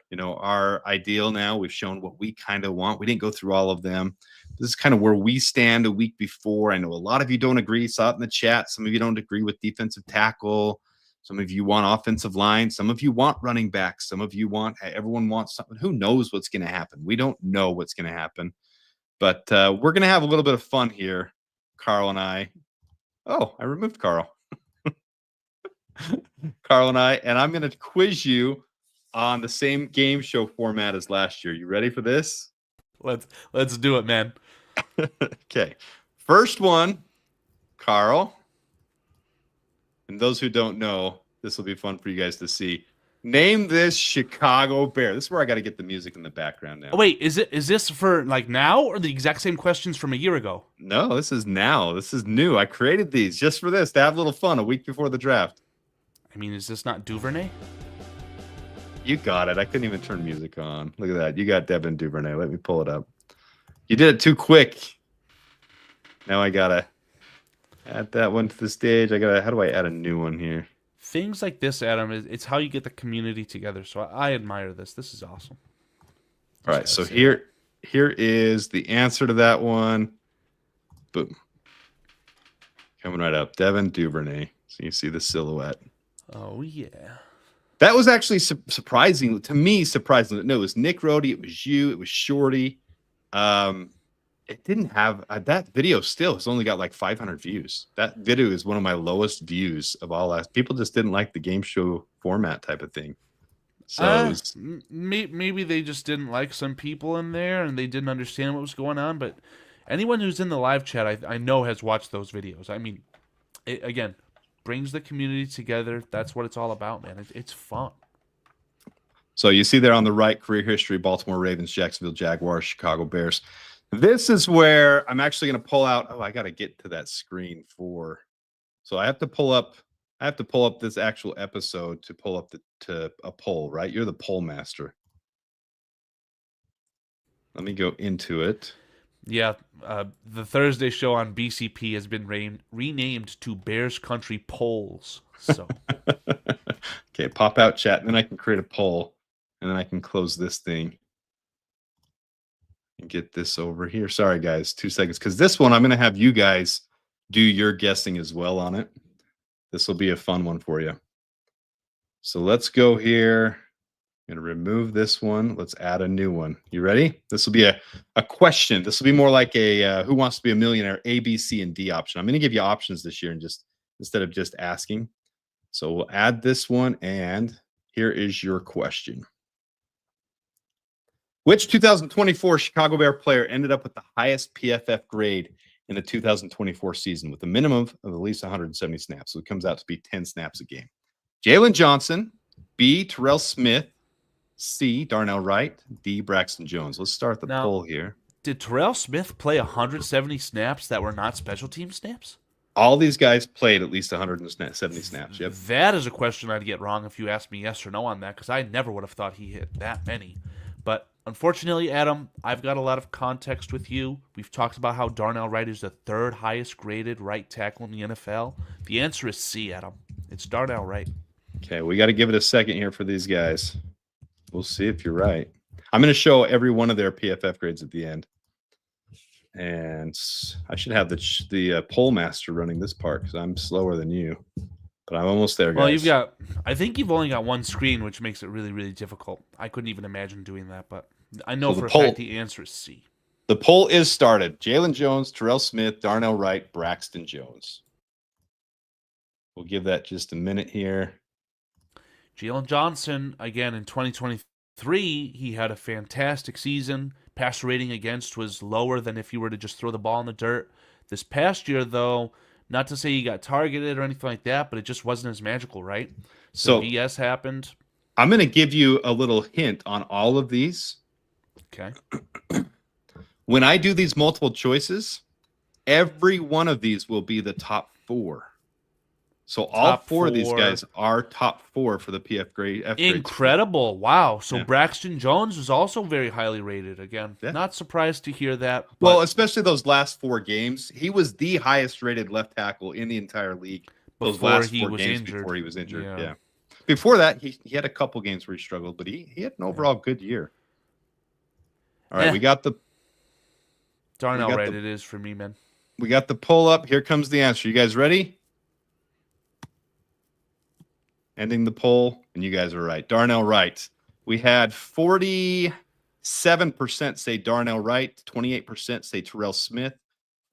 ideal now. We've shown what we kind of want. We didn't go through all of them. This is kind of where we stand a week before. I know a lot of you don't agree. Saw it in the chat. Some of you don't agree with defensive tackle. Some of you want offensive line. Some of you want running back. Some of you everyone wants something. Who knows what's going to happen? We don't know what's going to happen. But we're going to have a little bit of fun here, Carl and I. Oh, I removed Carl. Carl and I'm going to quiz you on the same game show format as last year. You ready for this? Let's do it, man. Okay. First one, Carl. And those who don't know, this will be fun for you guys to see. Name this Chicago Bear. This is where I got to get the music in the background now. Oh, wait, is this for like now or the exact same questions from a year ago? No, this is now. This is new. I created these just for this, to have a little fun a week before the draft. I mean, is this not Duvernay? You got it. I couldn't even turn music on. Look at that. You got Devin Duvernay. Let me pull it up. You did it too quick. Now I got to add that one to the stage. How do I add a new one here? Things like this, Adam, it's how you get the community together. So I admire this. This is awesome. All right, so here is the answer to that one. Boom. Coming right up. Devin Duvernay. So you see the silhouette. Oh, yeah. That was actually surprising to me. Surprising. No, it was Nick Rohde. It was you. It was Shorty. It didn't have that video. Still, it's only got like 500 views. That video is one of my lowest views of all. People just didn't like the game show format type of thing. So maybe they just didn't like some people in there and they didn't understand what was going on. But anyone who's in the live chat, I know has watched those videos. I mean, again, brings the community together. That's what it's all about, man. It's fun. So you see there on the right, career history: Baltimore Ravens, Jacksonville Jaguars, Chicago Bears. This is where I'm actually going to pull out. Oh, I got to get to that screen so I have to pull up this actual episode to pull up to a poll, right? You're the poll master. Let me go into it. Yeah, the Thursday show on BCP has been renamed to Bears Country Polls. So, okay, pop out chat, and then I can create a poll, and then I can close this thing and get this over here. Sorry, guys, 2 seconds, because this one I'm going to have you guys do your guessing as well on it. This will be a fun one for you. So let's go here. I'm going to remove this one. Let's add a new one. You ready? This will be a question. This will be more like a Who Wants to Be a Millionaire A, B, C, and D option. I'm going to give you options this year and instead of just asking. So we'll add this one, and here is your question. Which 2024 Chicago Bear player ended up with the highest PFF grade in the 2024 season with a minimum of at least 170 snaps? So it comes out to be 10 snaps a game. Jalen Johnson, B, Terrell Smith, C, Darnell Wright, D, Braxton Jones. Let's start the poll here. Did Terrell Smith play 170 snaps that were not special team snaps? All these guys played at least 170 snaps. Yep. That is a question I'd get wrong if you asked me yes or no on that, because I never would have thought he hit that many. But unfortunately, Adam, I've got a lot of context with you. We've talked about how Darnell Wright is the third highest graded right tackle in the NFL. The answer is C, Adam. It's Darnell Wright. Okay, we got to give it a second here for these guys. We'll see if you're right. I'm going to show every one of their PFF grades at the end. And I should have the poll master running this part because I'm slower than you. But I'm almost there, guys. Well, I think you've only got one screen, which makes it really, really difficult. I couldn't even imagine doing that, but I know for a fact the answer is C. The poll is started. Jalen Jones, Terrell Smith, Darnell Wright, Braxton Jones. We'll give that just a minute here. Jalen Johnson, again, in 2023, he had a fantastic season. Passer rating against was lower than if you were to just throw the ball in the dirt. This past year, though, not to say he got targeted or anything like that, but it just wasn't as magical, right? So BS happened. I'm going to give you a little hint on all of these. Okay. When I do these multiple choices, every one of these will be the top 4. So all Top 4 of these 4. guys are top 4 for the PF grade. F grade. Incredible. Wow. So Yeah. Braxton Jones was also very highly rated. Again, Yeah. not surprised to hear that. But Well, especially those last 4 games, he was the highest rated left tackle in the entire league. Those before last he 4 was games injured. before he was injured. Yeah. Yeah. Before that, he had a couple games where he struggled, but he had an overall good year. All right, we got the Darnell right. It is for me, man. We got the pull up. Here comes the answer. You guys ready? Ending the poll, and you guys are right. Darnell Wright. We had 47% say Darnell Wright, 28% say Terrell Smith,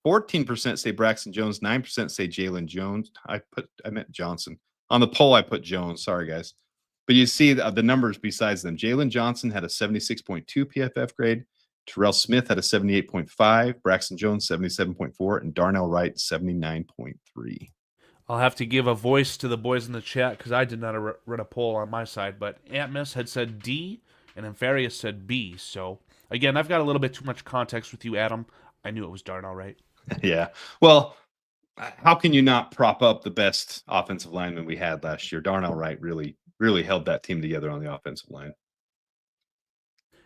14% say Braxton Jones, 9% say Jalen Jones. I meant Johnson. On the poll, I put Jones. Sorry, guys. But you see the numbers besides them. Jalen Johnson had a 76.2 PFF grade. Terrell Smith had a 78.5. Braxton Jones, 77.4. And Darnell Wright, 79.3. I'll have to give a voice to the boys in the chat because I did not run a poll on my side. But Atmos had said D and Infarius said B. So, again, I've got a little bit too much context with you, Adam. I knew it was Darnell Wright. Yeah. Well, how can you not prop up the best offensive lineman we had last year? Darnell Wright really held that team together on the offensive line.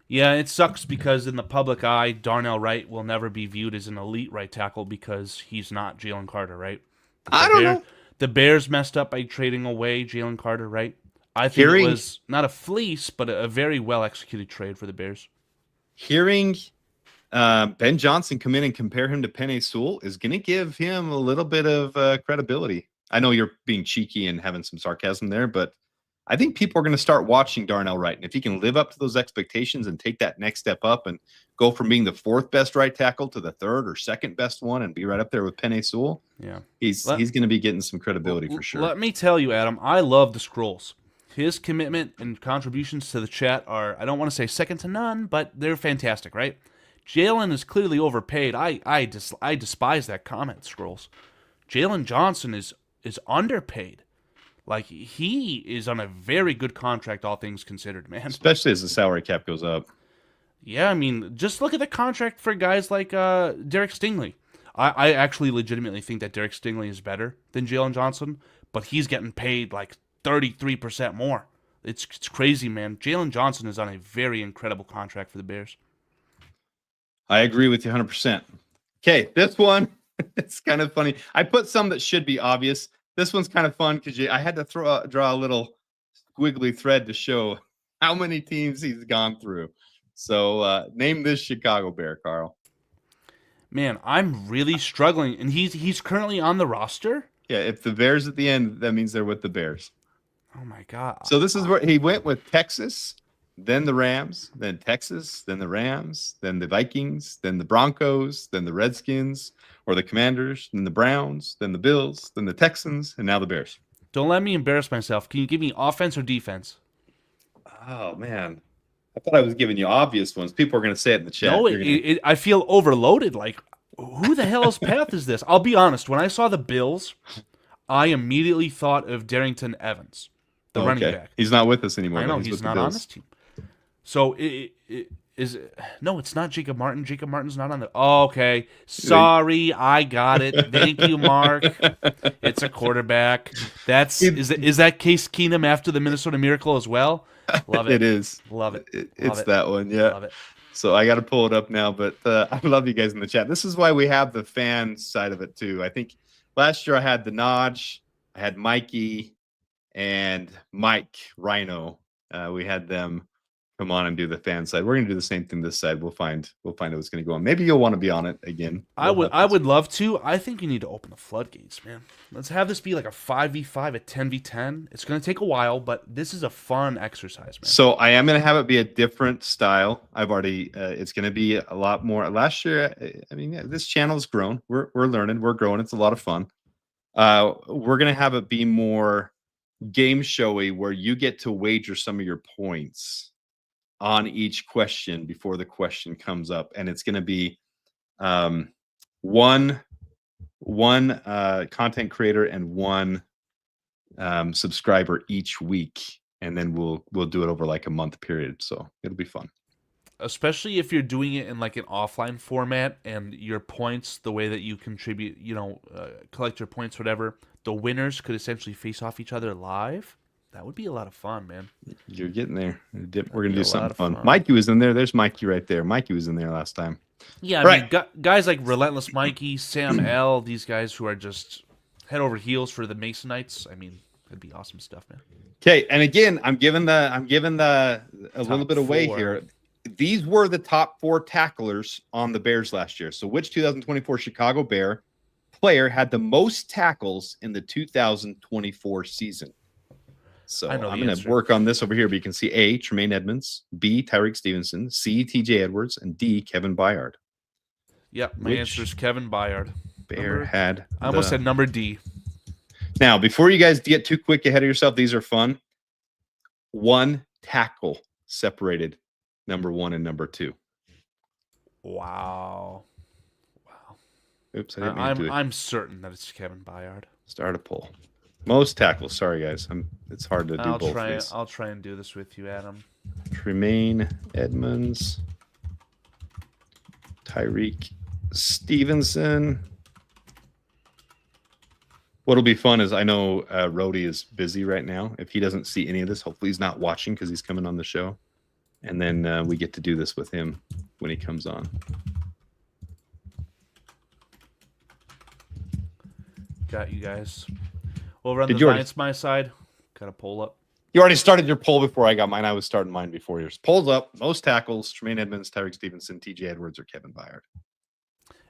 Yeah, it sucks because in the public eye, Darnell Wright will never be viewed as an elite right tackle because he's not Jalen Carter, right? I don't know. The Bears messed up by trading away Jalen Carter, right? I think it was not a fleece, but a very well-executed trade for the Bears. Hearing Ben Johnson come in and compare him to Penei Sewell is going to give him a little bit of credibility. I know you're being cheeky and having some sarcasm there, but I think people are going to start watching Darnell Wright. And if he can live up to those expectations and take that next step up and go from being the 4th best right tackle to the 3rd or 2nd best one and be right up there with Penei Sewell, yeah, he's going to be getting some credibility for sure. Let me tell you, Adam, I love the Scrolls. His commitment and contributions to the chat are, I don't want to say second to none, but they're fantastic, right? Jalen is clearly overpaid. I despise that comment, Scrolls. Jalen Johnson is underpaid. Like, he is on a very good contract, all things considered, man. Especially as the salary cap goes up. Yeah, I mean, just look at the contract for guys like Derek Stingley. I actually legitimately think that Derek Stingley is better than Jalen Johnson, but he's getting paid like 33% more. It's crazy, man. Jalen Johnson is on a very incredible contract for the Bears. I agree with you 100%. Okay, this one, it's kind of funny. I put some that should be obvious. This one's kind of fun because I had to draw a little squiggly thread to show how many teams he's gone through. So name this Chicago Bear, Carl. Man, I'm really struggling, and he's currently on the roster. Yeah, if the Bears at the end, that means they're with the Bears. Oh my God! So this is where he went with Texas, then the Rams, then Texas, then the Rams, then the Vikings, then the Broncos, then the Redskins or the Commanders, then the Browns, then the Bills, then the Texans, and now the Bears. Don't let me embarrass myself. Can you give me offense or defense? Oh, man. I thought I was giving you obvious ones. People are going to say it in the chat. No, I feel overloaded. Like, who the hell's path is this? I'll be honest. When I saw the Bills, I immediately thought of Darrington Evans, the running back. He's not with us anymore. I know, he's not on this team. So it's not Jacob Martin. Jacob Martin's not on the. Oh, okay, sorry, I got it. Thank you, Mark. It's a quarterback. Is that Case Keenum after the Minnesota Miracle as well? Love it. It is. Love it. It's that one. Yeah. Love it. So I got to pull it up now, but I love you guys in the chat. This is why we have the fan side of it too. I think last year I had the Nodge, I had Mikey, and Mike Rhino. We had them come on and do the fan side. We're gonna do the same thing this side. We'll find out what's gonna go on. Maybe you'll want to be on it again. I would love to. I think you need to open the floodgates, man. Let's have this be like a 5v5, a 10v10. It's gonna take a while, but this is a fun exercise, man. So I am gonna have it be a different style. I've already. It's gonna be a lot more. Last year, I mean, this channel's grown. We're learning. We're growing. It's a lot of fun. We're gonna have it be more game showy, where you get to wager some of your points on each question before the question comes up, and it's going to be one content creator and one subscriber each week, and then we'll do it over like a month period. So it'll be fun. Especially if you're doing it in like an offline format and your points, the way that you contribute, collect your points, whatever, the winners could essentially face off each other live. That would be a lot of fun, man. You're getting there. We're That'd going to be do a lot something of fun. fun. Mikey was in there. There's Mikey right there. Mikey was in there last time. Yeah, I Right. mean, guys like Relentless Mikey, Sam L, these guys who are just head over heels for the Masonites. I mean, that'd be awesome stuff, man. Okay, and again, I'm giving a little bit away 4. here. These were the top 4 tacklers on the Bears last year. So which 2024 Chicago Bear player had the most tackles in the 2024 season? So I'm going to work on this over here, but you can see A, Tremaine Edmonds, B, Tyreek Stevenson, C, TJ Edwards, and D, Kevin Byard. Yep, my answer is Kevin Byard. Bear had I almost said number D. Now, before you guys get too quick ahead of yourself, these are fun. 1 tackle separated number 1 and number 2. Wow. Oops, I didn't mean to do it. I'm certain that it's Kevin Byard. Start a poll. Most tackles. Sorry, guys. It's hard to do both. I'll try and do this with you, Adam. Tremaine Edmonds, Tyreek Stevenson. What'll be fun is I know Rhodey is busy right now. If he doesn't see any of this, hopefully he's not watching because he's coming on the show. And then we get to do this with him when he comes on. Got you guys. Over on the Giants, my side. Got a poll up. You already started your poll before I got mine. I was starting mine before yours. Polls up. Most tackles, Tremaine Edmonds, Tyreek Stevenson, TJ Edwards, or Kevin Byard.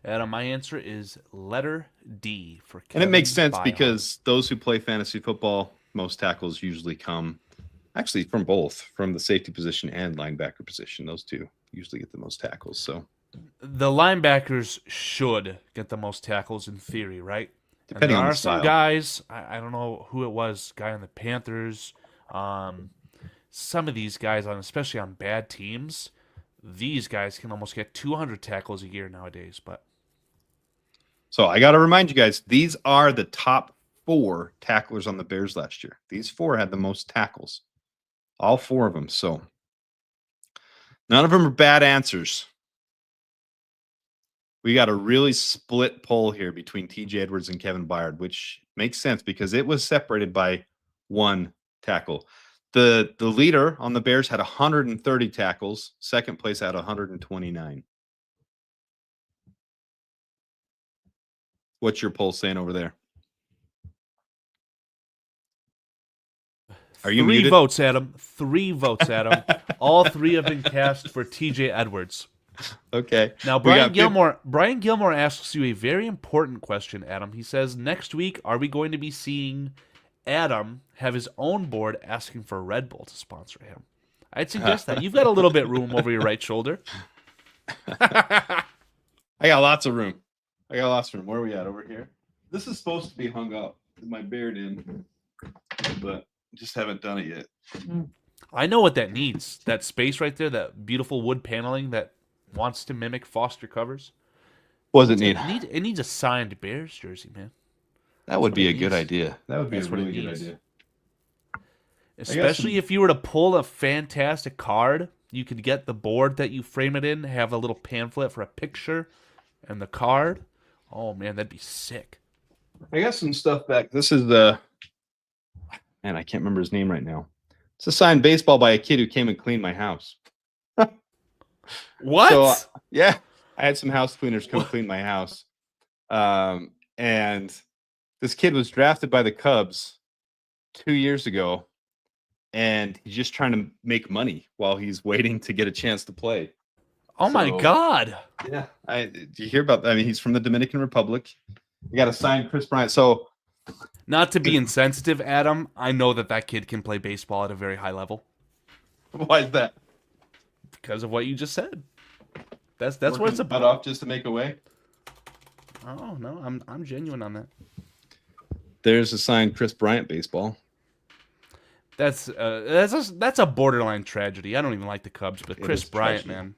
Adam, my answer is letter D for Kevin And it makes sense Byard. because those who play fantasy football, most tackles usually come actually from both, from the safety position and linebacker position. Those two usually get the most tackles. So the linebackers should get the most tackles in theory, right? Depending on the style. Some guys, I don't know who it was, guy on the Panthers, some of these guys, especially on bad teams, these guys can almost get 200 tackles a year nowadays. So I got to remind you guys, these are the top 4 tacklers on the Bears last year. These 4 had the most tackles. All 4 of them. So none of them are bad answers. We got a really split poll here between TJ Edwards and Kevin Byard, which makes sense because it was separated by 1 tackle. The leader on the Bears had 130 tackles. Second place had 129. What's your poll saying over there? Are you 3 muted? votes, Adam. 3 votes, Adam. All 3 have been cast for TJ Edwards. Okay. Now, Brian Gilmore asks you a very important question, Adam. He says, next week, are we going to be seeing Adam have his own board asking for Red Bull to sponsor him? I'd suggest that. You've got a little bit room over your right shoulder. I got lots of room. Where are we at? Over here? This is supposed to be hung up with my beard in, but just haven't done it yet. I know what that needs. That space right there, that beautiful wood paneling that wants to mimic Foster covers. What does it need? It needs a signed Bears jersey, man. That would be a good idea. That would be a really good idea. Especially if you were to pull a fantastic card, you could get the board that you frame it in, have a little pamphlet for a picture and the card. Oh, man, that'd be sick. I got some stuff back. This is man, I can't remember his name right now. It's a signed baseball by a kid who came and cleaned my house. What? So, yeah, I had some house cleaners come clean my house. And this kid was drafted by the Cubs 2 years ago, and he's just trying to make money while he's waiting to get a chance to play. Oh, my God. Yeah. Do you hear about that? I mean, he's from the Dominican Republic. You got to sign Chris Bryant. So, not to be insensitive, Adam, I know that kid can play baseball at a very high level. Why is that? Because of what you just said. That's what it's about. Off just to make away. Oh no, I'm genuine on that. There's a signed Chris Bryant baseball. That's a borderline tragedy. I don't even like the Cubs, but Chris Bryant, man,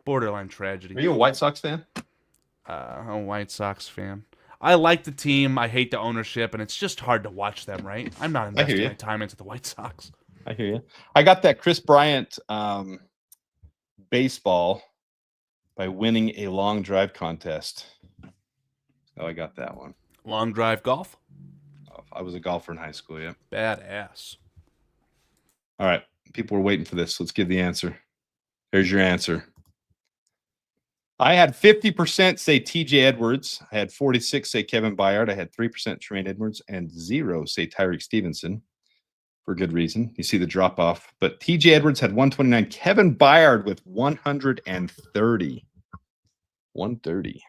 borderline tragedy. Are you a White Sox fan? I'm a White Sox fan. I like the team. I hate the ownership, and it's just hard to watch them. Right? I'm not investing my time into the White Sox. I hear you. I got that Chris Bryant baseball by winning a long drive contest. Oh, I got that one. Long drive golf? I was a golfer in high school. Yeah. Badass. All right. People were waiting for this. Let's give the answer. Here's your answer. I had 50% say TJ Edwards. I had 46 say Kevin Byard. I had 3% Tremaine Edwards and 0 say Tyreek Stevenson for good reason. You see the drop off. But TJ Edwards had 129. Kevin Byard with 130. 130.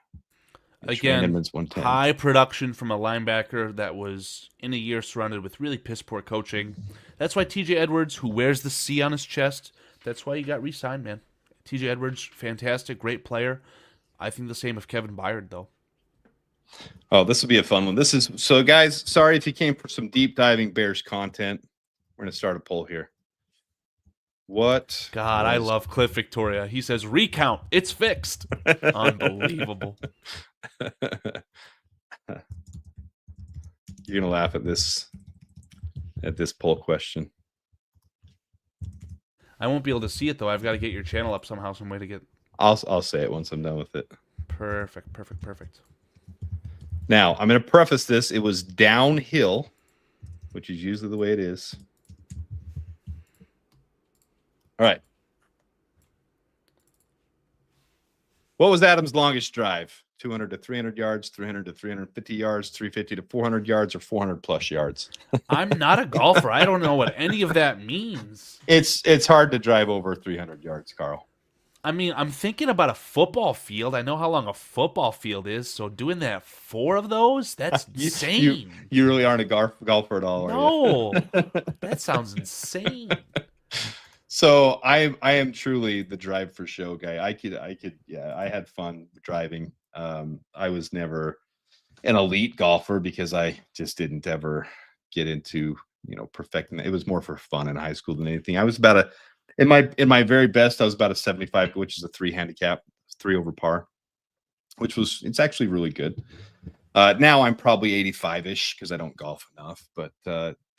And Tremaine Again, Edwards 110. high production from a linebacker that was in a year surrounded with really piss poor coaching. That's why TJ Edwards, who wears the C on his chest, that's why he got re-signed, man. TJ Edwards, fantastic, great player. I think the same of Kevin Byard, though. Oh, this will be a fun one. This is so, guys. Sorry if you came for some deep diving Bears content. We're gonna start a poll here. What? God, I love Cliff Victoria. He says, recount, it's fixed. Unbelievable. You're gonna laugh at this poll question. I won't be able to see it though. I've got to get your channel up somehow, some way to get. I'll say it once I'm done with it. Perfect. Now I'm gonna preface this. It was downhill, which is usually the way it is. All right. What was Adam's longest drive? 200 to 300 yards, 300 to 350 yards, 350 to 400 yards, or 400 plus yards? I'm not a golfer. I don't know what any of that means. It's hard to drive over 300 yards, Carl. I mean, I'm thinking about a football field. I know how long a football field is, so doing that 4 of those, that's insane. You really aren't a golfer at all, no, are you? that sounds insane. So I am truly the drive for show guy. I could, yeah, I had fun driving. I was never an elite golfer because I just didn't ever get into, perfecting it. It was more for fun in high school than anything. I was about in my very best, I was about a 75, which is a 3 handicap, 3 over par, it's actually really good. Now I'm probably 85-ish because I don't golf enough, but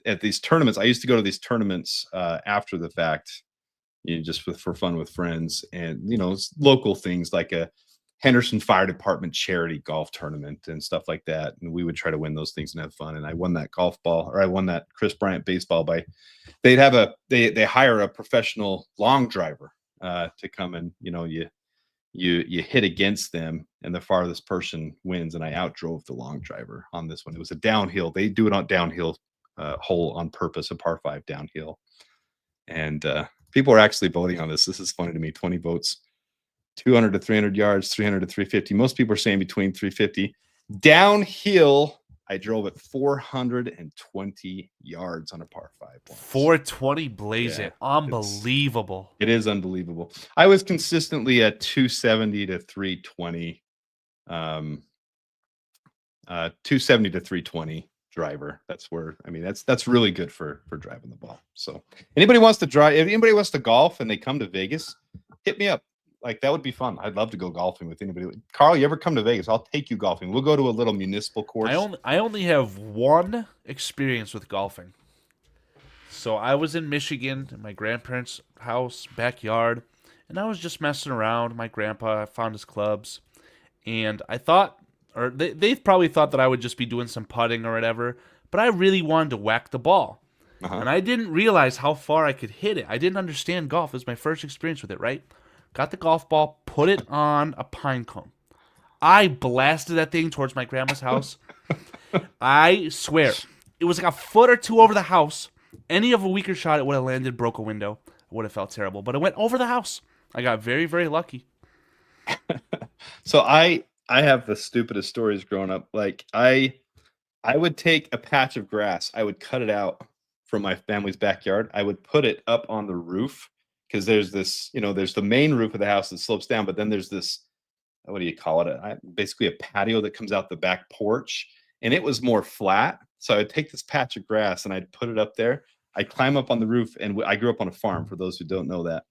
at these tournaments, I used to go to these tournaments after the fact, just for fun with friends, and local things like a Henderson Fire Department charity golf tournament and stuff like that. And we would try to win those things and have fun. And I won that golf ball, or I won that Chris Bryant baseball by they hire a professional long driver to come and you hit against them and the farthest person wins. And I outdrove the long driver on this one. It was a downhill. They do it on downhill hole on purpose, a par 5 downhill. And people are actually voting on this. This is funny to me. 20 votes. 200 to 300 yards, 300 to 350. Most people are saying between 350. Downhill, I drove it 420 yards on a par 5. 420 blaze it. Unbelievable. It is unbelievable. I was consistently at 270 to 320. 270 to 320 driver. That's where, that's really good for driving the ball. So anybody wants to drive, if anybody wants to golf and they come to Vegas, hit me up. Like, that would be fun. I'd love to go golfing with anybody. Carl, you ever come to Vegas? I'll take you golfing. We'll go to a little municipal course. I only have one experience with golfing. So I was in Michigan in my grandparents' house, backyard, and I was just messing around. My grandpa found his clubs, and I thought, or they probably thought that I would just be doing some putting or whatever, but I really wanted to whack the ball. And I didn't realize how far I could hit it. I didn't understand golf. It was my first experience with it, right? Got the golf ball, put it on a pine cone. I blasted that thing towards my grandma's house. I swear, it was like a foot or 2 over the house. Any of a weaker shot, it would have landed, broke a window. It would have felt terrible. But it went over the house. I got very, very lucky. So I have the stupidest stories growing up. Like, I would take a patch of grass. I would cut it out from my family's backyard. I would put it up on the roof. Because there's this, there's the main roof of the house that slopes down, but then there's this, what do you call it? Basically a patio that comes out the back porch, and it was more flat. So I'd take this patch of grass and I'd put it up there. I'd climb up on the roof, and I grew up on a farm, for those who don't know that.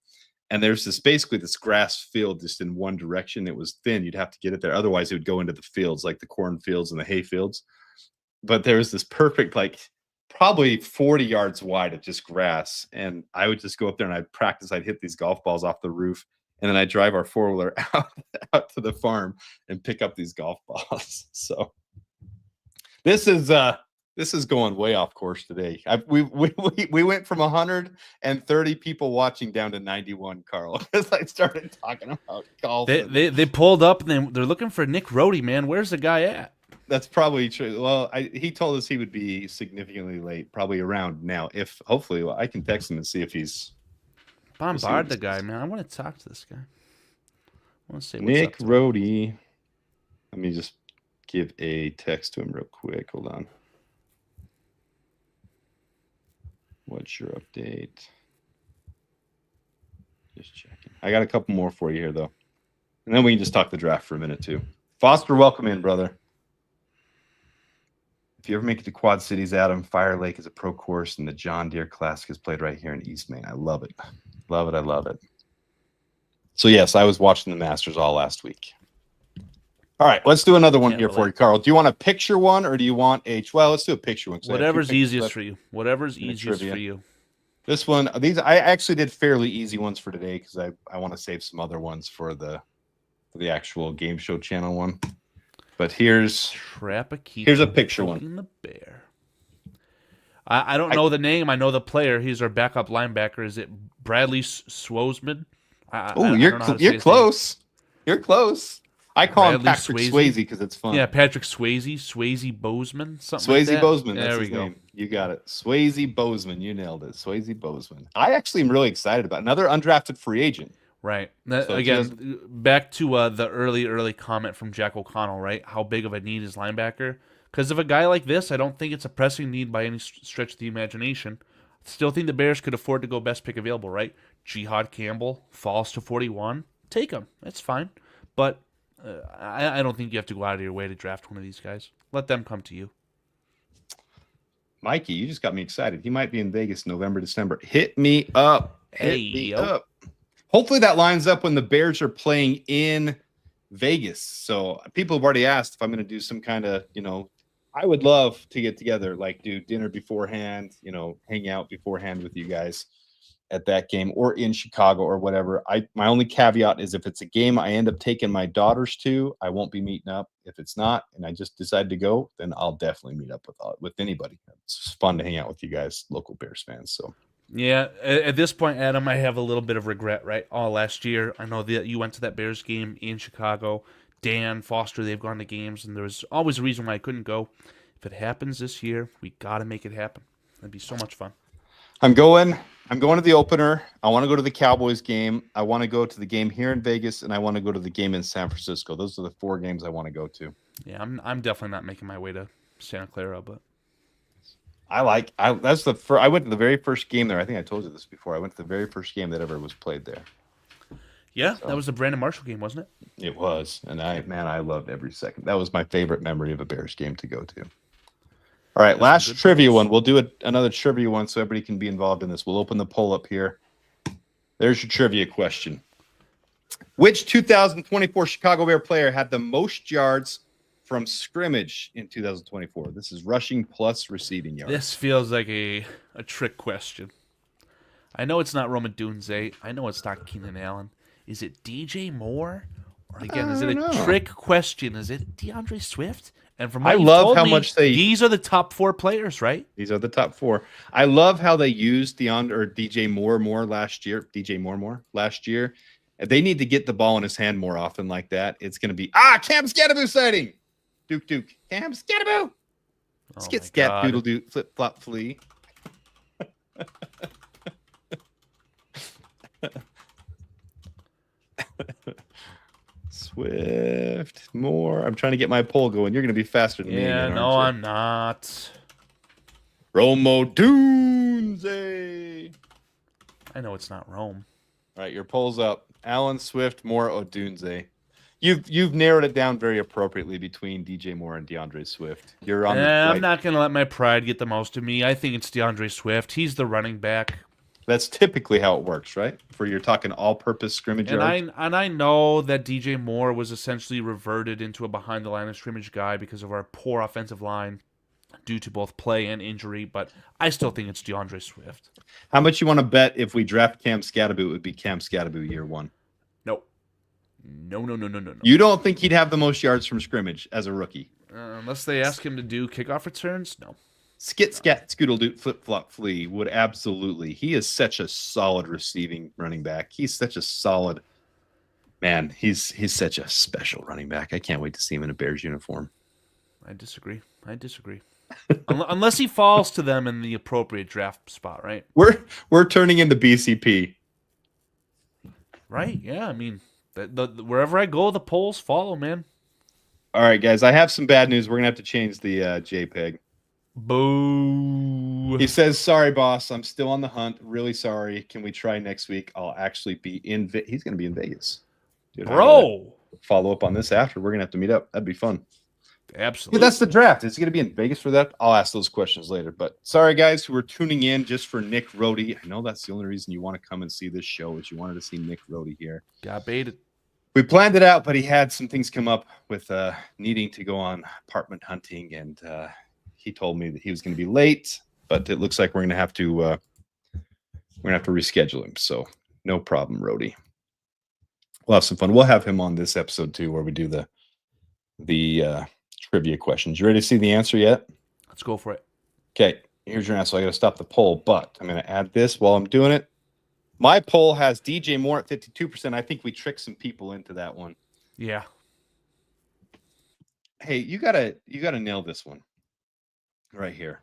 And there's basically this grass field just in one direction. It was thin. You'd have to get it there. Otherwise, it would go into the fields, like the corn fields and the hay fields. But there was this perfect, probably 40 yards wide of just grass. And I would just go up there and I'd practice. I'd hit these golf balls off the roof. And then I'd drive our 4-wheeler out to the farm and pick up these golf balls. So this is This is going way off course today. We went from 130 people watching down to 91, Carl, because I started talking about golf. They pulled up and they're looking for Nick Rohde, man. Where's the guy at? That's probably true. Well, he told us he would be significantly late, probably around now. If hopefully, I can text him and see if he's bombard the guy, man. I want to talk to this guy. I want to say what's Nick up to Rohde. Let me just give a text to him real quick. Hold on. What's your update? Just checking. I got a couple more for you here, though. And then we can just talk the draft for a minute, too. Foster, welcome in, brother. If you ever make it to Quad Cities, Adam, Fire Lake is a pro course, and the John Deere Classic is played right here in East Maine. I love it. Love it. I love it. So, yes, I was watching the Masters all last week. All right, let's do another one here for you, Carl. Do you want a picture one or do you want well, let's do a picture one. Whatever's easiest for you. Whatever's easiest for you. This one, I actually did fairly easy ones for today because I want to save some other ones for the actual game show channel one. But here's a picture one. The bear. I don't know the name. I know the player. He's our backup linebacker. Is it Bradley Swozman? Oh, you're close. You're close. I call him Patrick Swayze because it's fun. Yeah, Patrick Swayze Bozeman, something Swayze like that. Bozeman. That's there his we go. name. You got it. Swayze Bozeman. You nailed it. Swayze Bozeman. I actually am really excited about another undrafted free agent. Right. Again, back to the early comment from Jack O'Connell, right? How big of a need is linebacker? Because of a guy like this, I don't think it's a pressing need by any stretch of the imagination. Still think the Bears could afford to go best pick available, right? Jihad Campbell falls to 41. Take him. That's fine. But I don't think you have to go out of your way to draft one of these guys. Let them come to you. Mikey, you just got me excited. He might be in Vegas November, December. Hit me up. Hit me up. Hopefully that lines up when the Bears are playing in Vegas. So people have already asked if I'm going to do some kind of, I would love to get together, like do dinner beforehand, hang out beforehand with you guys at that game or in Chicago or whatever. My only caveat is if it's a game I end up taking my daughters to, I won't be meeting up. If it's not, and I just decide to go, then I'll definitely meet up with anybody. It's fun to hang out with you guys, local Bears fans. So. Yeah, at this point, Adam, I have a little bit of regret, right? Last year, I know that you went to that Bears game in Chicago. Dan, Foster, they've gone to games, and there was always a reason why I couldn't go. If it happens this year, we got to make it happen. It'd be so much fun. I'm going to the opener. I want to go to the Cowboys game. I want to go to the game here in Vegas, and I want to go to the game in San Francisco. Those are the 4 games I want to go to. Yeah, I'm definitely not making my way to Santa Clara, but I went to the very first game there. I think I told you this before. I went to the very first game that ever was played there. Yeah, that was the Brandon Marshall game, wasn't it? It was, and I loved every second. That was my favorite memory of a Bears game to go to. All right, last trivia one. We'll do another trivia one so everybody can be involved in this. We'll open the poll up here. There's your trivia question. Which 2024 Chicago Bear player had the most yards from scrimmage in 2024? This is rushing plus receiving yards. This feels like a trick question. I know it's not Rome Odunze. I know it's not Keenan Allen. Is it DJ Moore? Or again, is it a trick question? Is it DeAndre Swift? And from what I love how much these are the top 4 players, right? These are the top 4. I love how they used DJ Moore last year. DJ Moore last year. They need to get the ball in his hand more often like that. It's going to be Cam Scatteraboo sighting. Duke. Cam Scatteraboo. Let's get scat doodle doo flip flop flea. Swift, Moore. I'm trying to get my poll going. You're going to be faster than me. Yeah, no, I'm not. Rome Odunze. I know it's not Rome. All right, your poll's up. Allen, Swift, Moore, Odunze. You've narrowed it down very appropriately between DJ Moore and DeAndre Swift. You're on. I'm not going to let my pride get the most of me. I think it's DeAndre Swift. He's the running back. That's typically how it works, right? For you're talking all-purpose scrimmage yards. And I know that DJ Moore was essentially reverted into a behind-the-line of scrimmage guy because of our poor offensive line due to both play and injury, but I still think it's DeAndre Swift. How much you want to bet if we draft Cam Scatteraboo, it would be Cam Scatteraboo year 1? No. You don't think he'd have the most yards from scrimmage as a rookie? Unless they ask him to do kickoff returns? No. Skit, scat, scoodle doot, flip, flop, flea would absolutely. He is such a solid receiving running back. He's such a solid man. He's such a special running back. I can't wait to see him in a Bears uniform. I disagree. Unless he falls to them in the appropriate draft spot, right? We're turning into BCP. Right? Yeah. I mean, wherever I go, the polls follow, man. All right, guys. I have some bad news. We're gonna have to change the JPEG. Boo. He says, "Sorry, boss. I'm still on the hunt. Really sorry. Can we try next week? I'll actually be in. He's gonna be in Vegas, dude, bro. Follow up on this after. We're gonna have to meet up. That'd be fun. Absolutely. Yeah, that's the draft. Is he going to be in Vegas for that? I'll ask those questions later. But sorry, guys, who are tuning in just for Nick Rohde. I know that's the only reason you want to come and see this show is you wanted to see Nick Rohde here. Got baited. We planned it out, but he had some things come up with needing to go on apartment hunting, and he told me that he was going to be late. But it looks like we're going to have to reschedule him. So no problem, Rohde. We'll have some fun. We'll have him on this episode too, where we do the trivia questions. You ready to see the answer yet? Let's go for it. Okay, here's your answer. I got to stop the poll, but I'm going to add this while I'm doing it. My poll has DJ Moore at 52%. I think we tricked some people into that one. Yeah. Hey, you gotta nail this one right here.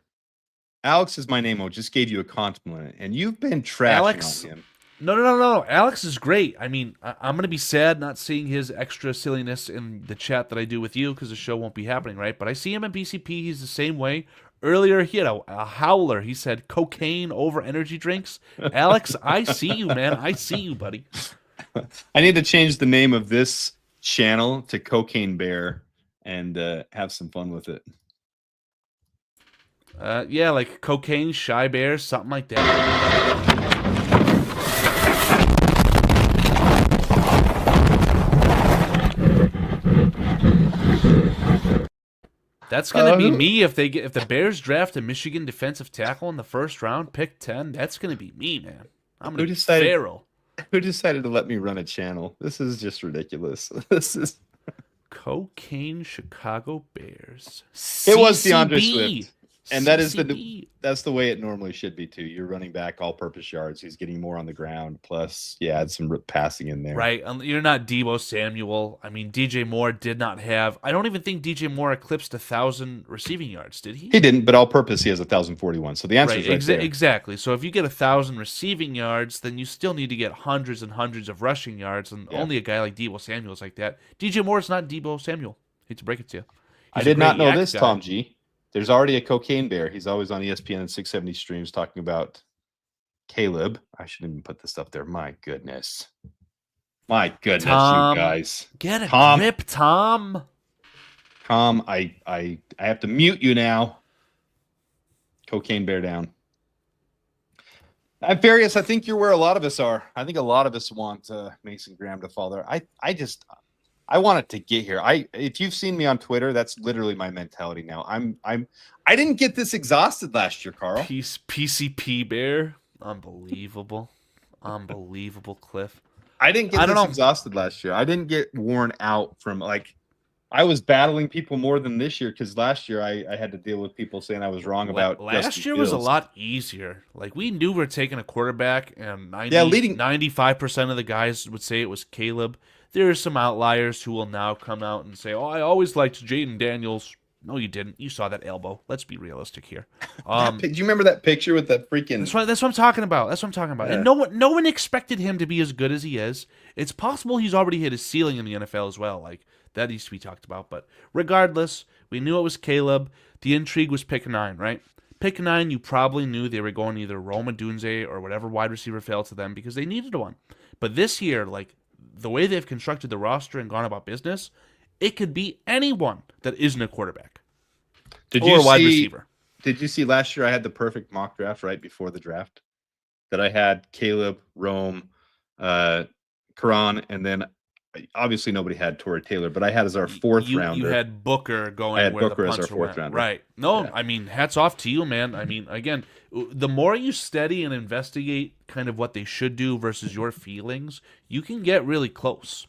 Alex is my name. I just gave you a compliment, and you've been trashing on him. No. Alex is great. I mean, I'm going to be sad not seeing his extra silliness in the chat that I do with you because the show won't be happening, right? But I see him in BCP. He's the same way. Earlier, he had a howler. He said cocaine over energy drinks. Alex, I see you, man. I see you, buddy. I need to change the name of this channel to Cocaine Bear and have some fun with it. Yeah, like cocaine, shy bears, something like that. That's gonna be me if the Bears draft a Michigan defensive tackle in the first round, pick 10. That's gonna be me, man. I'm gonna be feral. Who decided to let me run a channel? This is just ridiculous. This is Cocaine Chicago Bears. It was DeAndre Swift. And that is that's the way it normally should be too. You're running back all-purpose yards. He's getting more on the ground. Plus, yeah, add some passing in there. Right. You're not Deebo Samuel. I mean, DJ Moore did not have. I don't even think DJ Moore eclipsed 1,000 receiving yards. Did he? He didn't, but all-purpose he has 1,041. So the answer is right there. Exactly. So if you get 1,000 receiving yards, then you still need to get hundreds and hundreds of rushing yards, and only a guy like Deebo Samuel is like that. DJ Moore is not Deebo Samuel. Hate to break it to you. I did not know this, Tom G. There's already a Cocaine Bear. He's always on ESPN and 670 streams talking about Caleb. I shouldn't even put this up there. My goodness. My goodness, Tom, you guys. Get a grip, Tom. Tom, I have to mute you now. Cocaine Bear down. Various, I think you're where a lot of us are. I think a lot of us want Mason Graham to fall there. I want it to get here. If you've seen me on Twitter, that's literally my mentality now. I didn't get this exhausted last year, Carl. PCP Bear. Unbelievable. Unbelievable, Cliff. I didn't get this exhausted last year. I didn't get worn out from I was battling people more than this year because last year I had to deal with people saying I was wrong about last year was a lot easier. Like we knew we were taking a quarterback, and 95% of the guys would say it was Caleb. There are some outliers who will now come out and say, "Oh, I always liked Jaden Daniels." No, you didn't. You saw that elbow. Let's be realistic here. Do you remember that picture with that freaking? That's what I'm talking about. Yeah. And no one expected him to be as good as he is. It's possible he's already hit his ceiling in the NFL as well. Like that needs to be talked about. But regardless, we knew it was Caleb. The intrigue was pick 9, right? Pick 9, you probably knew they were going either Rome Odunze or whatever wide receiver fell to them because they needed one. But this year, the way they've constructed the roster and gone about business, it could be anyone that isn't a quarterback or a wide receiver. Did you see last year I had the perfect mock draft right before the draft? That I had Caleb, Rome, Karan, and then obviously nobody had Torrey Taylor, but I had as our fourth rounder. You had Booker going. I had where Booker the as our fourth went. rounder. Right. No, yeah. I mean, hats off to you, man. I mean, again, the more you study and investigate kind of what they should do versus your feelings, you can get really close.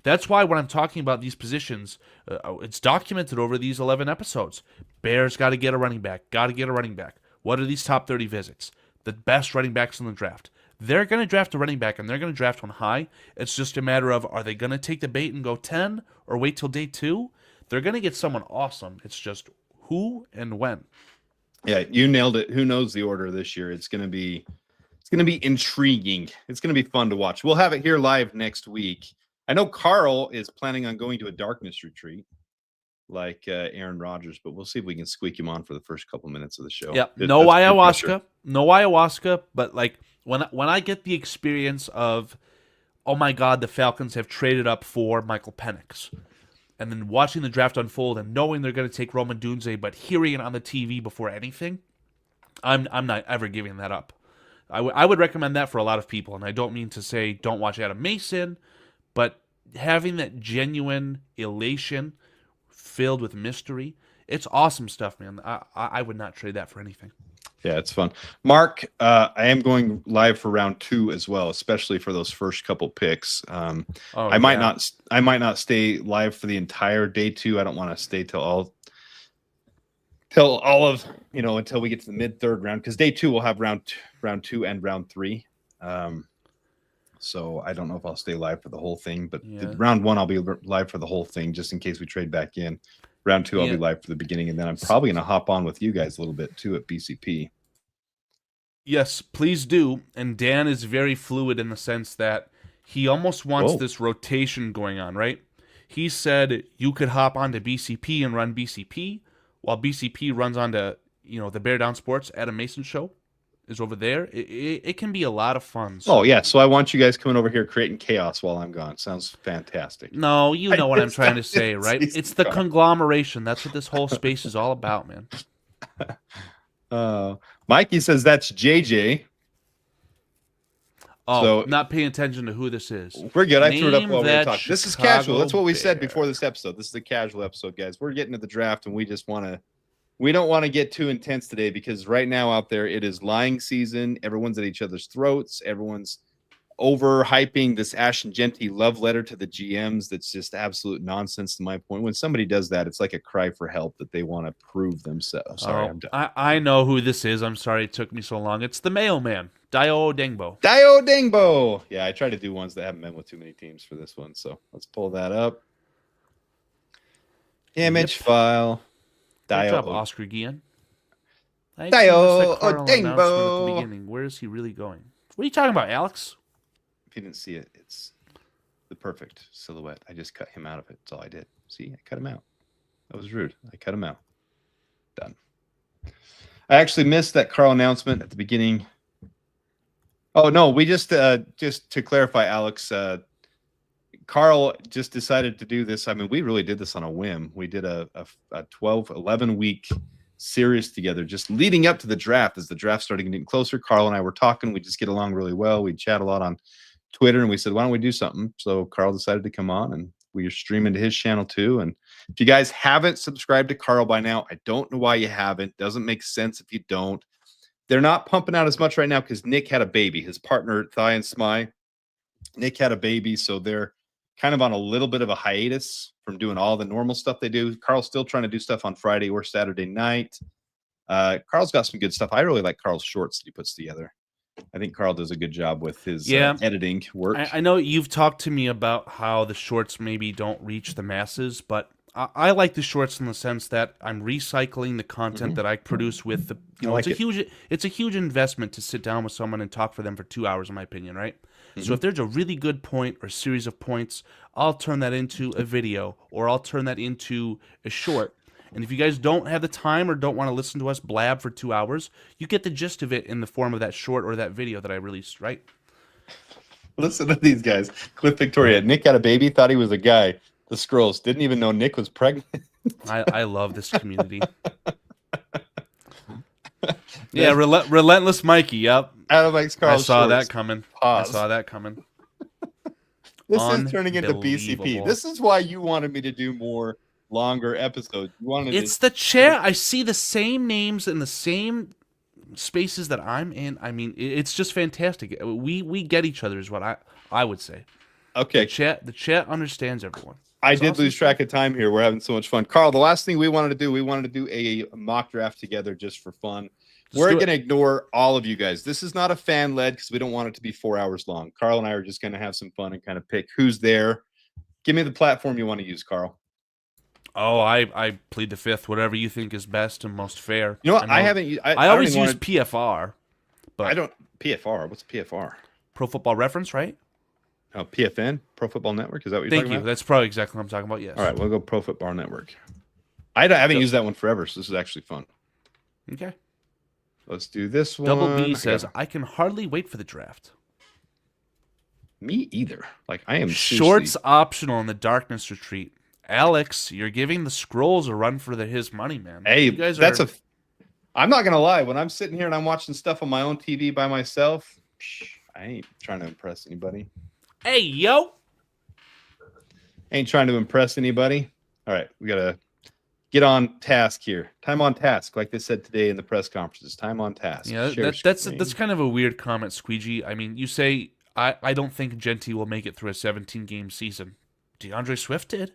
That's why when I'm talking about these positions, it's documented over these 11 episodes. Bears got to get a running back. Got to get a running back. What are these top 30 visits? The best running backs in the draft. They're going to draft a running back, and they're going to draft one high. It's just a matter of, are they going to take the bait and go 10 or wait till day 2? They're going to get someone awesome. It's just who and when. Yeah, you nailed it. Who knows the order this year? It's going to be intriguing. It's going to be fun to watch. We'll have it here live next week. I know Karl is planning on going to a darkness retreat like Aaron Rodgers, but we'll see if we can squeak him on for the first couple minutes of the show. Yeah, no ayahuasca, but like when I get the experience of, oh my God, the Falcons have traded up for Michael Penix, and then watching the draft unfold and knowing they're going to take Roman Dunze, but hearing it on the TV before anything, I'm not ever giving that up. I would recommend that for a lot of people, and I don't mean to say don't watch Adam Mason, but having that genuine elation filled with mystery, it's awesome stuff, man. I would not trade that for anything. Yeah, it's fun. Mark, I am going live for round 2 as well, especially for those first couple picks. I might not stay live for the entire day 2. I don't want to stay till all of, until we get to the mid-third round, because day 2 we'll have round 2 and round 3. So I don't know if I'll stay live for the whole thing, but round 1 I'll be live for the whole thing just in case we trade back in. Round 2 I'll be live for the beginning, and then I'm probably going to hop on with you guys a little bit too at BCP. Yes, please do. And Dan is very fluid in the sense that he almost wants this rotation going on, right? He said you could hop onto BCP and run BCP while BCP runs onto, the Bear Down Sports Adam Mason show is over there. It can be a lot of fun. So. Oh, yeah. So I want you guys coming over here creating chaos while I'm gone. Sounds fantastic. No, you know what I'm trying to say, right? It's the conglomeration. That's what this whole space is all about, man. Mikey says that's JJ. Oh, so, not paying attention to who this is. We're good. I threw it up while we were talking. This is casual. That's what we said before this episode. This is a casual episode, guys. We're getting to the draft, and we don't want to get too intense today because right now out there it is lying season. Everyone's at each other's throats. Everyone's overhyping this Ash and Genty love letter to the GMs. That's just absolute nonsense to my point. When somebody does that, it's like a cry for help that they want to prove themselves. Sorry, I'm done. I know who this is. I'm sorry it took me so long. It's the mailman, Dio Dingbo. Dio Dingbo. Yeah, I try to do ones that haven't been with too many teams for this one. So let's pull that up. Image file. Good job, Oscar Guillen. Dio Dingbo. Where is he really going? What are you talking about, Alex? If you didn't see it, it's the perfect silhouette. I just cut him out of it. That's all I did. See, I cut him out. That was rude. I cut him out. Done. I actually missed that Karl announcement at the beginning. Oh, no, we just to clarify, Alex, Karl just decided to do this. I mean, we really did this on a whim. We did a 11-week series together just leading up to the draft. As the draft started getting closer, Karl and I were talking. We just get along really well. We chat a lot on Twitter, and we said, why don't we do something? So Karl decided to come on, and we are streaming to his channel too. And if you guys haven't subscribed to Karl by now, I don't know why you haven't. Doesn't make sense if you don't. They're not pumping out as much right now because Nick had a baby. His partner, Thai and Smy, Nick had a baby, so they're kind of on a little bit of a hiatus from doing all the normal stuff they do. Karl's still trying to do stuff on Friday or Saturday night. Karl's got some good stuff. I really like Karl's shorts that he puts together. I think Karl does a good job with his editing work. I know you've talked to me about how the shorts maybe don't reach the masses, but I like the shorts in the sense that I'm recycling the content that I produce with the. It's a huge investment to sit down with someone and talk for them for 2 hours, in my opinion, right? So if there's a really good point or series of points, I'll turn that into a video or I'll turn that into a short. And if you guys don't have the time or don't want to listen to us blab for 2 hours, you get the gist of it in the form of that short or that video that I released, right? Listen to these guys. Cliff Victoria. Nick had a baby, thought he was a guy. The Scrolls didn't even know Nick was pregnant. I love this community. Yeah, Relentless Mikey, yep. Adam Mike's Karl. I saw that coming. This is turning into BCP. This is why you wanted me to do more longer episodes. It's the chair. I see the same names in the same spaces that I'm in. I mean, it's just fantastic. We get each other is what I would say. Okay. The chat understands everyone. I It's did awesome lose stuff. track of time here. We're having so much fun. Carl, the last thing we wanted to do a mock draft together just for fun. We're do going to it. ignore all of you guys. This is not a fan led because we don't want it to be 4 hours long. Carl and I are just going to have some fun and kind of pick who's there. Give me the platform you want to use, Carl. Oh, I plead the fifth. Whatever you think is best and most fair. You know what? know I haven't. I don't always even use wanna- PFR, but I don't. PFR. What's PFR? Pro Football Reference, right? Oh, PFN, Pro Football Network. Is that what you're Thank talking you. about? That's probably exactly what I'm talking about. Yes. All right, we'll go Pro Football Network. I haven't used that one forever, so this is actually fun. Okay. Let's do this one. Double B says, I can hardly wait for the draft. Me either. Like I am Shorts optional in the Darkness Retreat. Alex, you're giving the Scrolls a run for his money, man. Hey, you guys I'm not gonna lie. When I'm sitting here and I'm watching stuff on my own TV by myself, I ain't trying to impress anybody. Hey, yo. Ain't trying to impress anybody. All right, we gotta get on task here. Time on task, like they said today in the press conferences. Time on task. Yeah, that's kind of a weird comment, Squeegee. I mean, you say I don't think Genty will make it through a 17-game season. DeAndre Swift did.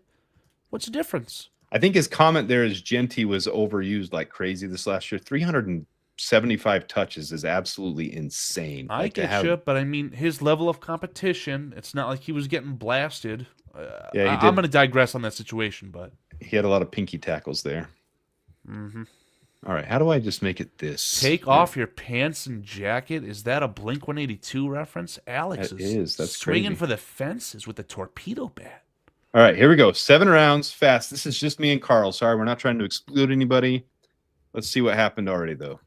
What's the difference? I think his comment there is Genty was overused like crazy this last year. 375 touches is absolutely insane. I get you, but I mean, his level of competition, it's not like he was getting blasted. Yeah, I'm going to digress on that situation, but he had a lot of pinky tackles there. Mm-hmm. All right, how do I just make it this? Take off your pants and jacket. Is that a Blink-182 reference? Alex is that's swinging crazy. for the fences with a torpedo bat. All right, here we go. 7 rounds, fast. This is just me and Carl. Sorry, we're not trying to exclude anybody. Let's see what happened already, though.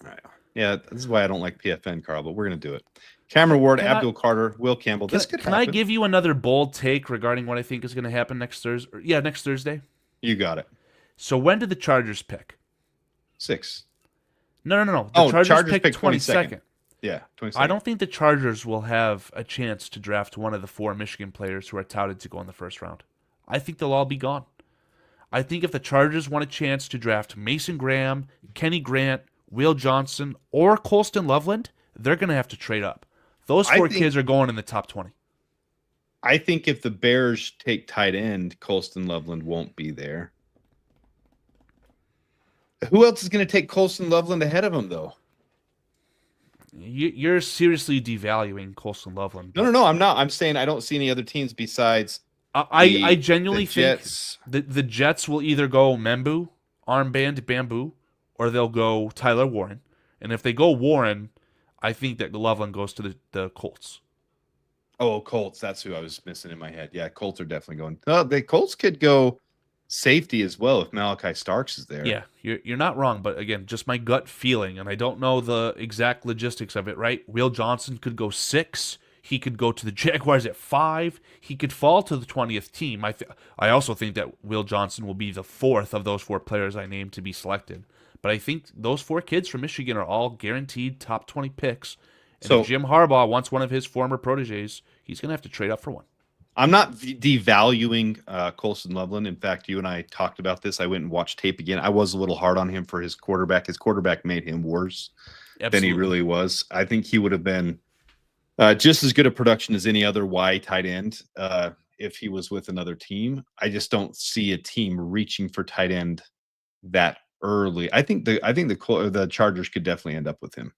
All right. Yeah, this is why I don't like PFN, Carl, but we're going to do it. Cameron Ward, Abdul Carter, Will Campbell. Can I give you another bold take regarding what I think is going to happen next Thursday? Yeah, next Thursday. You got it. So when did the Chargers pick? 6. No. The Chargers picked 22nd. Yeah, 22nd. I don't think the Chargers will have a chance to draft one of the 4 Michigan players who are touted to go in the first round. I think they'll all be gone. I think if the Chargers want a chance to draft Mason Graham, Kenny Grant, Will Johnson, or Colston Loveland, they're going to have to trade up. Those 4 kids are going in the top 20. I think if the Bears take tight end, Colston Loveland won't be there. Who else is going to take Colston Loveland ahead of him, though? You're seriously devaluing Colston Loveland. No, I'm not. I'm saying I don't see any other teams besides I genuinely think Jets. the Jets will either go Membu, Armband, Bamboo, or they'll go Tyler Warren. And if they go Warren, I think that Loveland goes to the Colts. Oh, Colts. That's who I was missing in my head. Yeah, Colts are definitely going. Oh, the Colts could go safety as well if Malachi Starks is there. Yeah, you're not wrong, but again, just my gut feeling, and I don't know the exact logistics of it, right? Will Johnson could go 6. He could go to the Jaguars at 5. He could fall to the 20th team. I also think that Will Johnson will be the 4th of those 4 players I named to be selected. But I think those 4 kids from Michigan are all guaranteed top 20 picks. And if Jim Harbaugh wants one of his former proteges, he's going to have to trade up for one. I'm not devaluing Colston Loveland. In fact, you and I talked about this. I went and watched tape again. I was a little hard on him for his quarterback. His quarterback made him worse than he really was. I think he would have been just as good a production as any other Y tight end if he was with another team. I just don't see a team reaching for tight end that early. I think the Chargers could definitely end up with him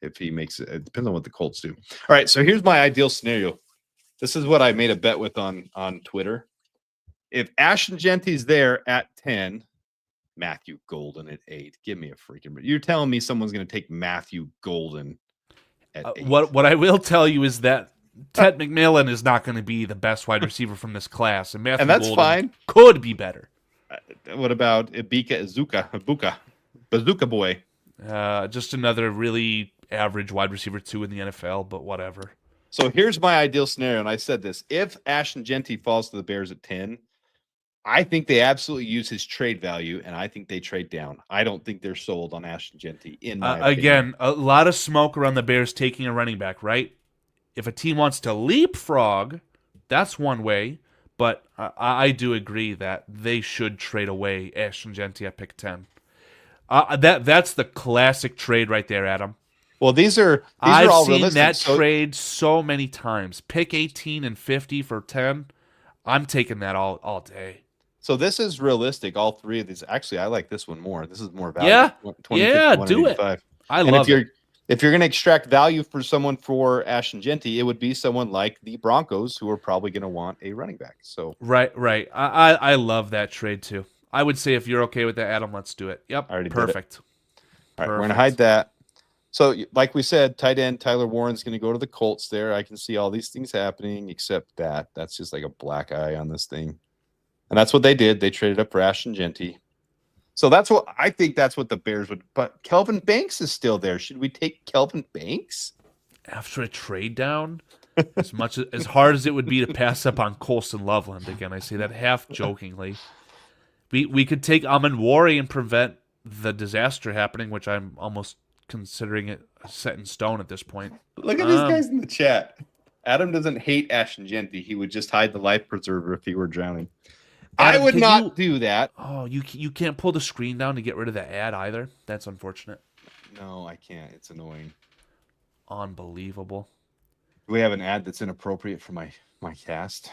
if he makes it. It depends on what the Colts do. All right, so here's my ideal scenario. This is what I made a bet with on Twitter. If Ashton Genty's there at 10, Matthew Golden at 8. Give me a freaking. You're telling me someone's going to take Matthew Golden at 8? What I will tell you is that Ted McMillan is not going to be the best wide receiver from this class, and Matthew that's Golden fine. Could be better. What about Ibuka Bazooka Boy? Just another really average wide receiver 2 in the NFL, but whatever. So here's my ideal scenario, and I said this. If Ashton Genty falls to the Bears at 10, I think they absolutely use his trade value, and I think they trade down. I don't think they're sold on Ashton Genty. In my opinion. Again, a lot of smoke around the Bears taking a running back, right? If a team wants to leapfrog, that's one way, but I do agree that they should trade away Ashton Genty at pick 10. That's the classic trade right there, Adam. Well, these are I've all seen realistic. that So, trade so many times. Pick 18 and 50 for 10. I'm taking that all day. so this is realistic. All three of these. Actually, I like this one more. This is more value. Yeah. 20, Yeah, 51, and do it. 85. I And love it. if you're going to extract value for someone for Ashton Genty, it would be someone like the Broncos, who are probably going to want a running back. So Right. I love that trade too. I would say if you're okay with that, Adam, let's do it. Yep. I already did it. Perfect. All right, we're going to hide that. So, like we said, tight end Tyler Warren's going to go to the Colts there. I can see all these things happening except that. That's just like a black eye on this thing. And that's what they did. They traded up for Ashton Genty. So that's what I think that's what the Bears would. But Kelvin Banks is still there. Should we take Kelvin Banks? After a trade down, as hard as it would be to pass up on Colston Loveland, again, I say that half jokingly. We could take Amon Wari and prevent the disaster happening, which I'm almost considering it set in stone at this point. Look at these guys in the chat. Adam doesn't hate Ashton Genty. He would just hide the life preserver if he were drowning. Adam, I would not do that. Oh, you can't pull the screen down to get rid of the ad either. That's unfortunate. No, I can't. It's annoying. Unbelievable. Do we have an ad that's inappropriate for my cast?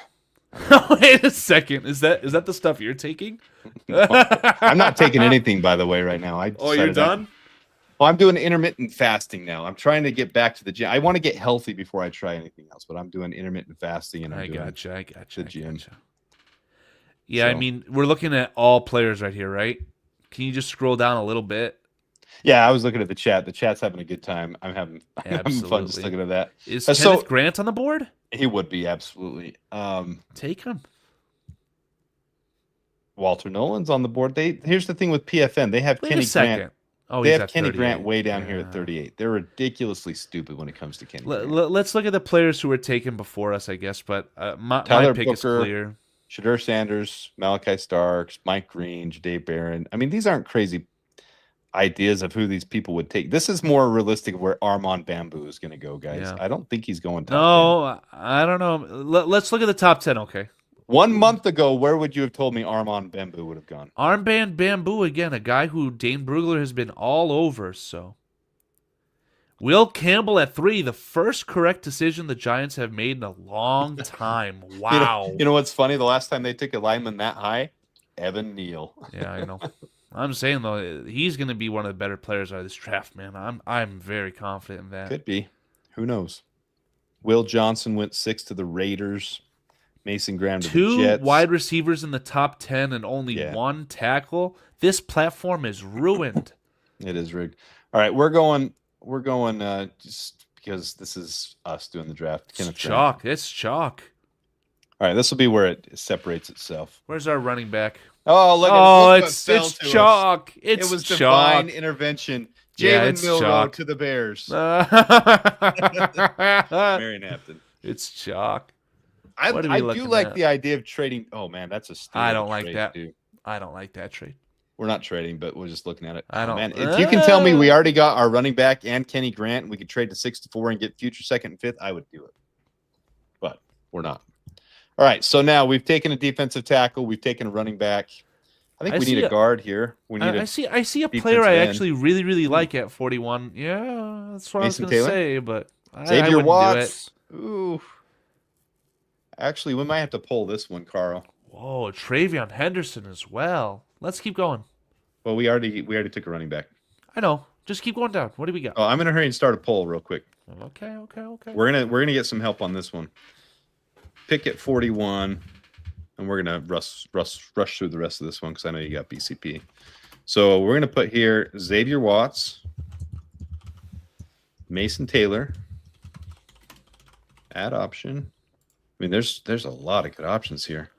Wait a second. Is that the stuff you're taking? No, I'm not taking anything, by the way, right now. You're done? Well, I'm doing intermittent fasting now. I'm trying to get back to the gym. I want to get healthy before I try anything else, but I'm doing intermittent fasting and I gotcha. the gym. Yeah, So. I mean, we're looking at all players right here, right? Can you just scroll down a little bit? Yeah, I was looking at the chat. The chat's having a good time. I'm having fun just looking at that. Is Kenneth Grant on the board? He would be, absolutely. Take him. Walter Nolan's on the board. Here's the thing with PFN. They have Kenny Grant. Oh, they have Kenny Grant way down here at 38. They're ridiculously stupid when it comes to Kenny Grant. Let's look at the players who were taken before us, I guess. But my pick is clear. Shadur Sanders, Malachi Starks, Mike Green, Jadae Barron. I mean, these aren't crazy ideas of who these people would take. This is more realistic where Armand Bamboo is going to go, guys. Yeah. I don't think he's going top 10. I don't know. Let's look at the top 10, okay? 1 month ago, where would you have told me Armand Bamboo would have gone? Armband Bamboo, again, a guy who Dane Brugler has been all over, so. Will Campbell at 3, the first correct decision the Giants have made in a long time. Wow. You know what's funny? The last time they took a lineman that high, Evan Neal. Yeah, I know. I'm saying, though, he's going to be one of the better players out of this draft, man. I'm very confident in that. Could be. Who knows? Will Johnson went 6 to the Raiders. Mason Graham to the Jets. 2 wide receivers in the top 10 and only 1 tackle. This platform is ruined. It is rigged. All right, we're going just because this is us doing the draft. It's chalk. It's chalk. All right, this will be where it separates itself. Where's our running back? Oh, look at it. It's chalk. It was divine intervention. Jalen Milroe to the Bears. Marion Hampton. It's chalk. I do like the idea of trading. Oh, man, that's a steal. I don't like that. Dude. I don't like that trade. We're not trading, but we're just looking at it. I don't. Man, if you can tell me we already got our running back and Kenny Grant, and we could trade to 6 to 4 and get future 2nd and 5th, I would do it. But we're not. All right, so now we've taken a defensive tackle. We've taken a running back. I think we need a guard here. We need. I see a player I actually really like at 41. Yeah, that's what Mason I was going to say, but Xavier Watts. Ooh. Actually, we might have to pull this one, Carl. Whoa, Travion Henderson as well. Let's keep going. Well, we already took a running back. I know. Just keep going down. What do we got? Oh, I'm gonna hurry and start a poll real quick. Okay. We're gonna get some help on this one. Pick at 41, and we're gonna rush through the rest of this one because I know you got BCP. So we're gonna put here Xavier Watts, Mason Taylor, add option. I mean, there's a lot of good options here.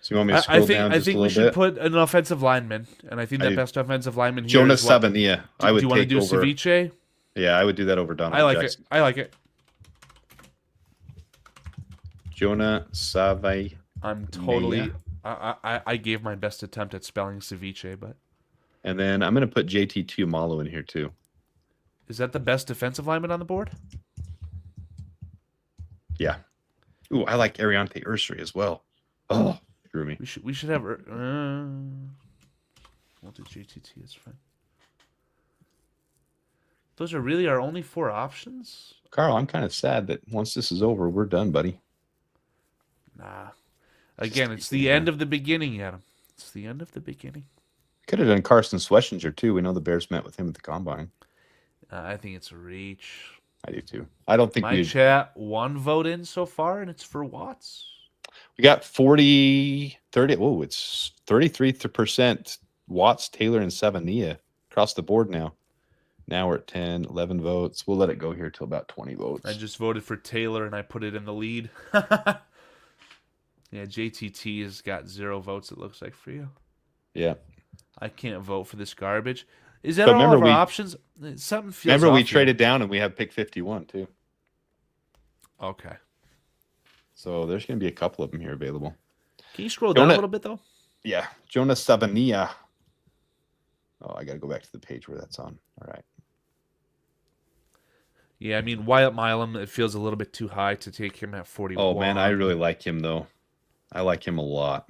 So you want me to scroll down just a little bit? I think we should put an offensive lineman, and I think that best offensive lineman here Jonas Savania. I would. Do you want to do Ceviche? Yeah, I would do that over Donald. I like it. Jonah Savai. I'm totally. I gave my best attempt at spelling Ceviche, but. And then I'm going to put JT Tuamalo in here too. Is that the best defensive lineman on the board? Yeah. Ooh, I like Ariante Ursery as well. Oh, screw me. We should have. We'll do GTT. It's fine. Those are really our only 4 options? Carl, I'm kind of sad that once this is over, we're done, buddy. Nah. Again, it's the end of the beginning, Adam. It's the end of the beginning. Could have done Carson Schlesinger too. We know the Bears met with him at the combine. I think it's a reach. I do too. I don't think My chat, 1 vote in so far, and it's for Watts. we got 30. Oh, it's 33% Watts, Taylor, and Savania across the board now. Now we're at 10, 11 votes. We'll let it go here till about 20 votes. I just voted for Taylor, and I put it in the lead. Yeah, JTT has got 0 votes, it looks like, for you. Yeah. I can't vote for this garbage. Is that all of our options? Something feels Remember, we off traded here. down and we have pick 51 too. Okay. So there's going to be a couple of them here available. Can you scroll down a little bit, though? Yeah. Jonas Savania. Oh, I got to go back to the page where that's on. All right. Yeah, I mean, Wyatt Milam, it feels a little bit too high to take him at 41. Oh, man, I really like him, though. I like him a lot.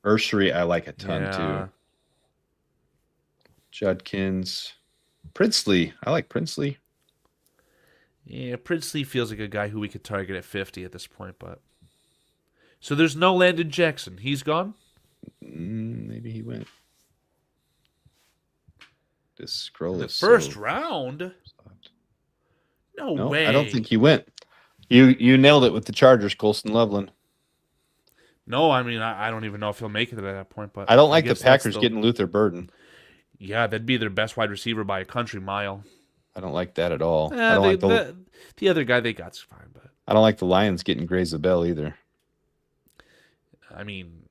Ursary, I like a ton, too. Judkins. Princely. I like Princely. Yeah, Princely feels like a guy who we could target at 50 at this point, but... So there's no Landon Jackson. He's gone? Maybe he went. Just scroll the first round? No way. I don't think he went. You nailed it with the Chargers, Colston Loveland. No, I mean, I don't even know if he'll make it at that point. But I don't like the Packers getting Luther Burden. Yeah, that'd be their best wide receiver by a country mile. I don't like that at all. I don't like the other guy they got's fine, but I don't like the Lions getting Gray Zabel either. I mean,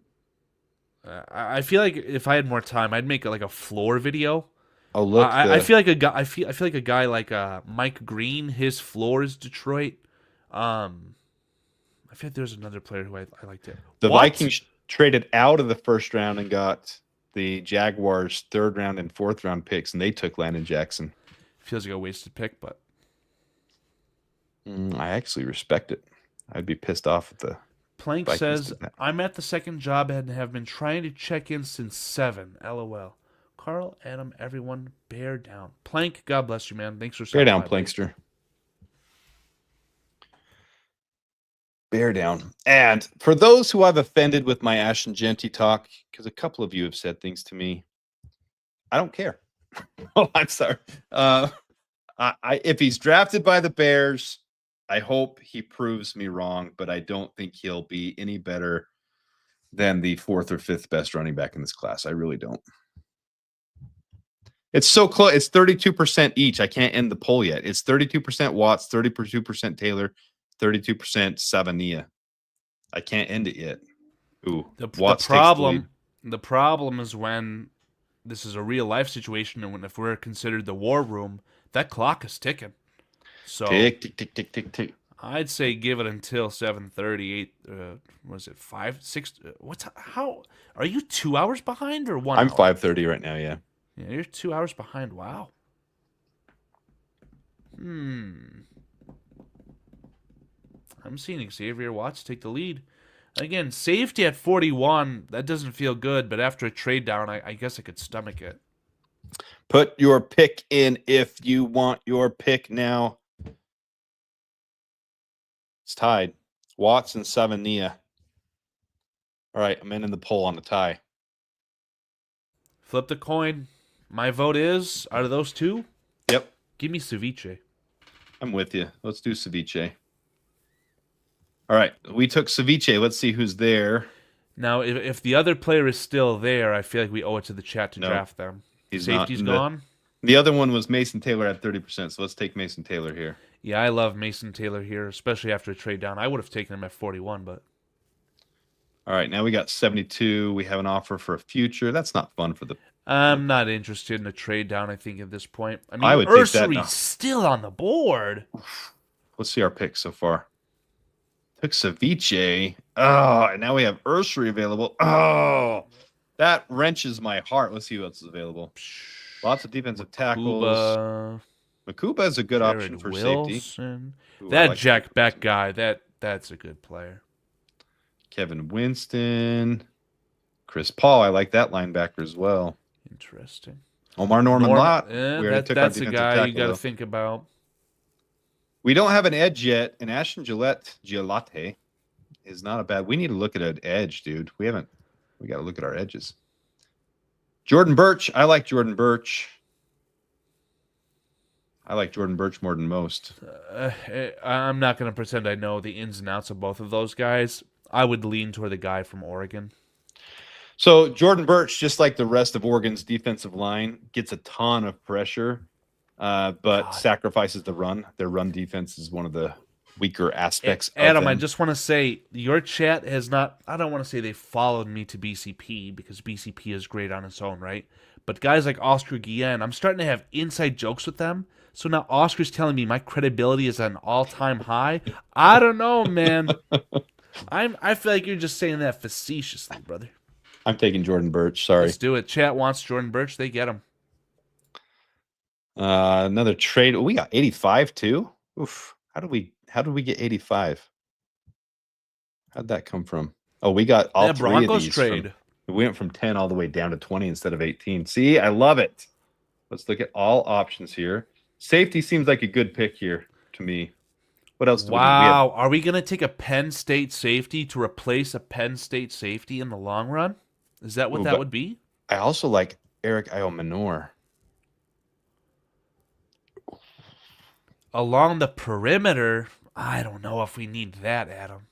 I feel like if I had more time, I'd make like a floor video. Oh look! I feel like a guy. I feel like a guy like Mike Green. His floor is Detroit. I feel like there's another player who I liked it. The Vikings traded out of the first round and got the Jaguars' 3rd round and 4th round picks, and they took Landon Jackson. Feels like a wasted pick, but I actually respect it. I'd be pissed off at the Plank Vikings says, I'm at the 2nd job and have been trying to check in since 7. LOL. Carl, Adam, everyone, bear down. Plank, God bless you, man. Thanks for bear down, Plankster. Bear down. And for those who I've offended with my Ash and Genty talk, because a couple of you have said things to me, I don't care. Oh, I'm sorry. If he's drafted by the Bears, I hope he proves me wrong, but I don't think he'll be any better than the 4th or 5th best running back in this class. I really don't. It's so close. It's 32% each. I can't end the poll yet. It's 32% Watts, 32% Taylor, 32% Savania. I can't end it yet. Ooh, the problem is when this is a real life situation, and when if we're considered the war room, that clock is ticking. So tick, tick, tick, tick, tick, tick. I'd say give it until 7:38. Was it 5, 6? How are you 2 hours behind or 1 hour? I'm 5:30 right now. Yeah. Yeah, you're 2 hours behind. Wow. I'm seeing Xavier Watts take the lead. Again, safety at 41. That doesn't feel good, but after a trade down, I guess I could stomach it. Put your pick in if you want your pick now. It's tied. Watts and Savania. All right, I'm in the poll on the tie. Flip the coin. My vote is, out of those two, yep, give me Ceviche. I'm with you. Let's do Ceviche. All right, we took Ceviche. Let's see who's there. Now, if the other player is still there, I feel like we owe it to the chat to draft them. Safety's gone. The other one was Mason Taylor at 30%, so let's take Mason Taylor here. Yeah, I love Mason Taylor here, especially after a trade down. I would have taken him at 41, but... All right, now we got 72. We have an offer for a future. That's not fun for the... I'm not interested in a trade down, I think, at this point. I mean, I would take that now. Still on the board. Let's see our picks so far. Took Ceviche. Oh, and now we have Ursary available. Oh, that wrenches my heart. Let's see who else is available. Lots of defensive tackles. Makuba is a good option for safety. Ooh, that like Jack Beck guy, that's a good player. Kevin Winston. Chris Paul, I like that linebacker as well. Interesting. Omar Norman Lott. We already took our That's a defensive guy tackle, you got to though. think about. We don't have an edge yet, and Ashton Gillette is not a bad. We need to look at an edge, dude. We got to look at our edges. Jordan Birch. I like Jordan Birch. I like Jordan Birch more than most. I'm not going to pretend I know the ins and outs of both of those guys. I would lean toward the guy from Oregon. So Jordan Birch, just like the rest of Oregon's defensive line, gets a ton of pressure, but sacrifices the run. Their run defense is one of the weaker aspects Adam, of I them. just want to say your chat has not, I don't want to say they followed me to BCP because BCP is great on its own, right? But guys like Oscar Guillen, I'm starting to have inside jokes with them. So now Oscar's telling me my credibility is at an all-time high. I don't know, man. I feel like you're just saying that facetiously, brother. I'm taking Jordan Birch. Sorry. Let's do it. Chat wants Jordan Birch. They get him. Another trade. We got 85 too. Oof. How did we get 85? How'd that come from? Oh, we got all three Broncos of these. trade. We went from 10 all the way down to 20 instead of 18. See, I love it. Let's look at all options here. Safety seems like a good pick here to me. What else do we need? Wow. Are we going to take a Penn State safety to replace a Penn State safety in the long run? Is that what that would be? I also like Eric Iomanor. Along the perimeter, I don't know if we need that, Adam.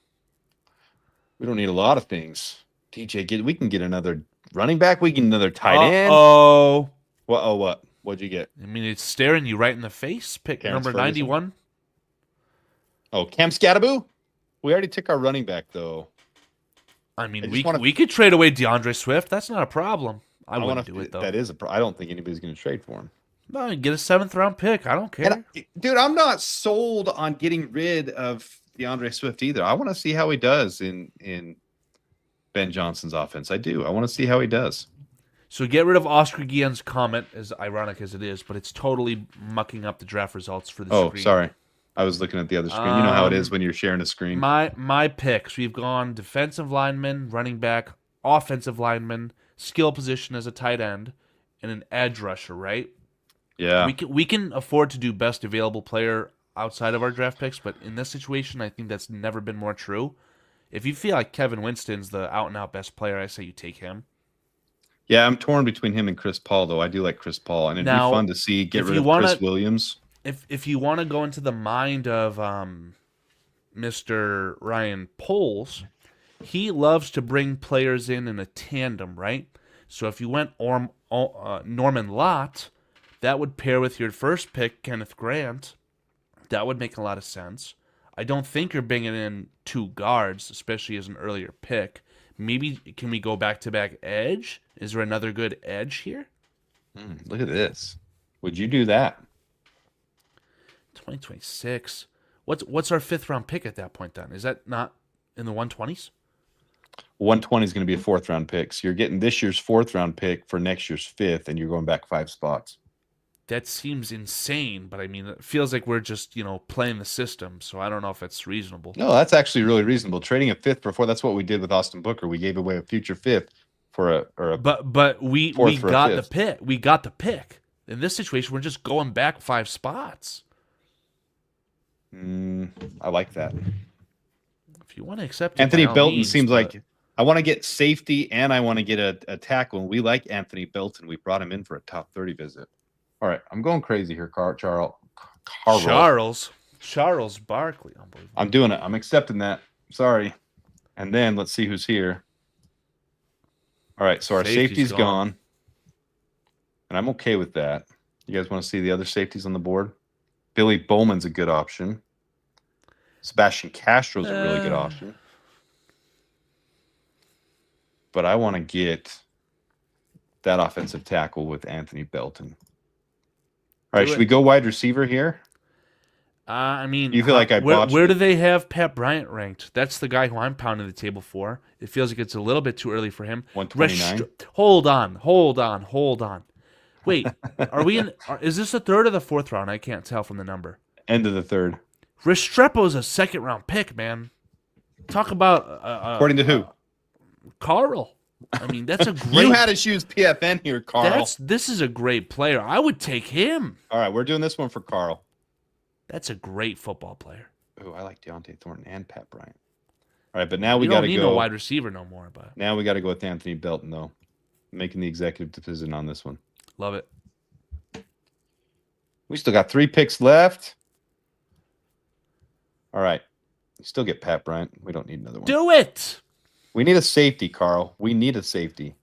We don't need a lot of things. TJ, we can get another running back. We can get another tight end. Oh. What? What'd you get? I mean, it's staring you right in the face. Pick Terrence number Ferguson? 91. Oh, Cam Scattaboo? We already took our running back, though. I mean, I we could trade away DeAndre Swift. That's not a problem. I wouldn't do it, though. That is I don't think anybody's going to trade for him. No, get a 7th-round pick. I don't care. Dude, I'm not sold on getting rid of DeAndre Swift either. I want to see how he does in Ben Johnson's offense. I do. I want to see how he does. So get rid of Oscar Guillen's comment, as ironic as it is, but it's totally mucking up the draft results for the screen. Oh, sorry. I was looking at the other screen. You know how it is when you're sharing a screen. My picks. We've gone defensive lineman, running back, offensive lineman, skill position as a tight end, and an edge rusher, right? Yeah. We can afford to do best available player outside of our draft picks, but in this situation, I think that's never been more true. If you feel like Kevin Winston's the out-and-out best player, I say you take him. Yeah, I'm torn between him and Chris Paul, though. I do like Chris Paul, and it'd be fun to see get rid of Chris Williams. If you want to go into the mind of Mr. Ryan Poles, he loves to bring players in a tandem, right? So if you went Norman Lott, that would pair with your first pick, Kenneth Grant. That would make a lot of sense. I don't think you're bringing in two guards, especially as an earlier pick. Maybe can we go back-to-back edge? Is there another good edge here? Look at this. Would you do that? 2026. What's our 5th-round pick at that point then? Is that not in the 120s? 120 is going to be a 4th-round pick. So you're getting this year's 4th-round pick for next year's 5th, and you're going back 5 spots. That seems insane, but I mean, it feels like we're just, playing the system, so I don't know if it's reasonable. No, that's actually really reasonable. Trading a 5th for 4th, that's what we did with Austin Booker. We gave away a future 5th for a But we got the pick. We got the pick. In this situation, we're just going back 5 spots. I like that. If you want to accept it, Anthony by all Belton means, seems like I want to get safety and I want to get a tackle. And we like Anthony Belton. We brought him in for a top 30 visit. All right, I'm going crazy here, Charles Barkley. Unbelievable. I'm doing it. I'm accepting that. Sorry. And then let's see who's here. All right, so our safety's gone. And I'm okay with that. You guys want to see the other safeties on the board? Billy Bowman's a good option. Sebastian Castro's a really good option. But I want to get that offensive tackle with Anthony Belton. All right, should we go wide receiver here? I mean, you feel like I botched where do they have Pat Bryant ranked? That's the guy who I'm pounding the table for. It feels like it's a little bit too early for him. 129. Hold on. Wait, are we in? Is this the 3rd or the 4th round? I can't tell from the number. End of the 3rd. Restrepo's a 2nd-round pick, man. Talk about according to who? Karl. I mean, that's a great. You had to choose PFN here, Carl. This is a great player. I would take him. All right, we're doing this one for Carl. That's a great football player. Oh, I like Deontay Thornton and Pat Bryant. All right, but now we don't got to need go. no wide receiver no more. But now we got to go with Anthony Belton, though, making the executive decision on this one. love it. We still got 3 picks left. All right, you still get Pat Bryant. We don't need another one. Do it. We need a safety, Carl. We need a safety.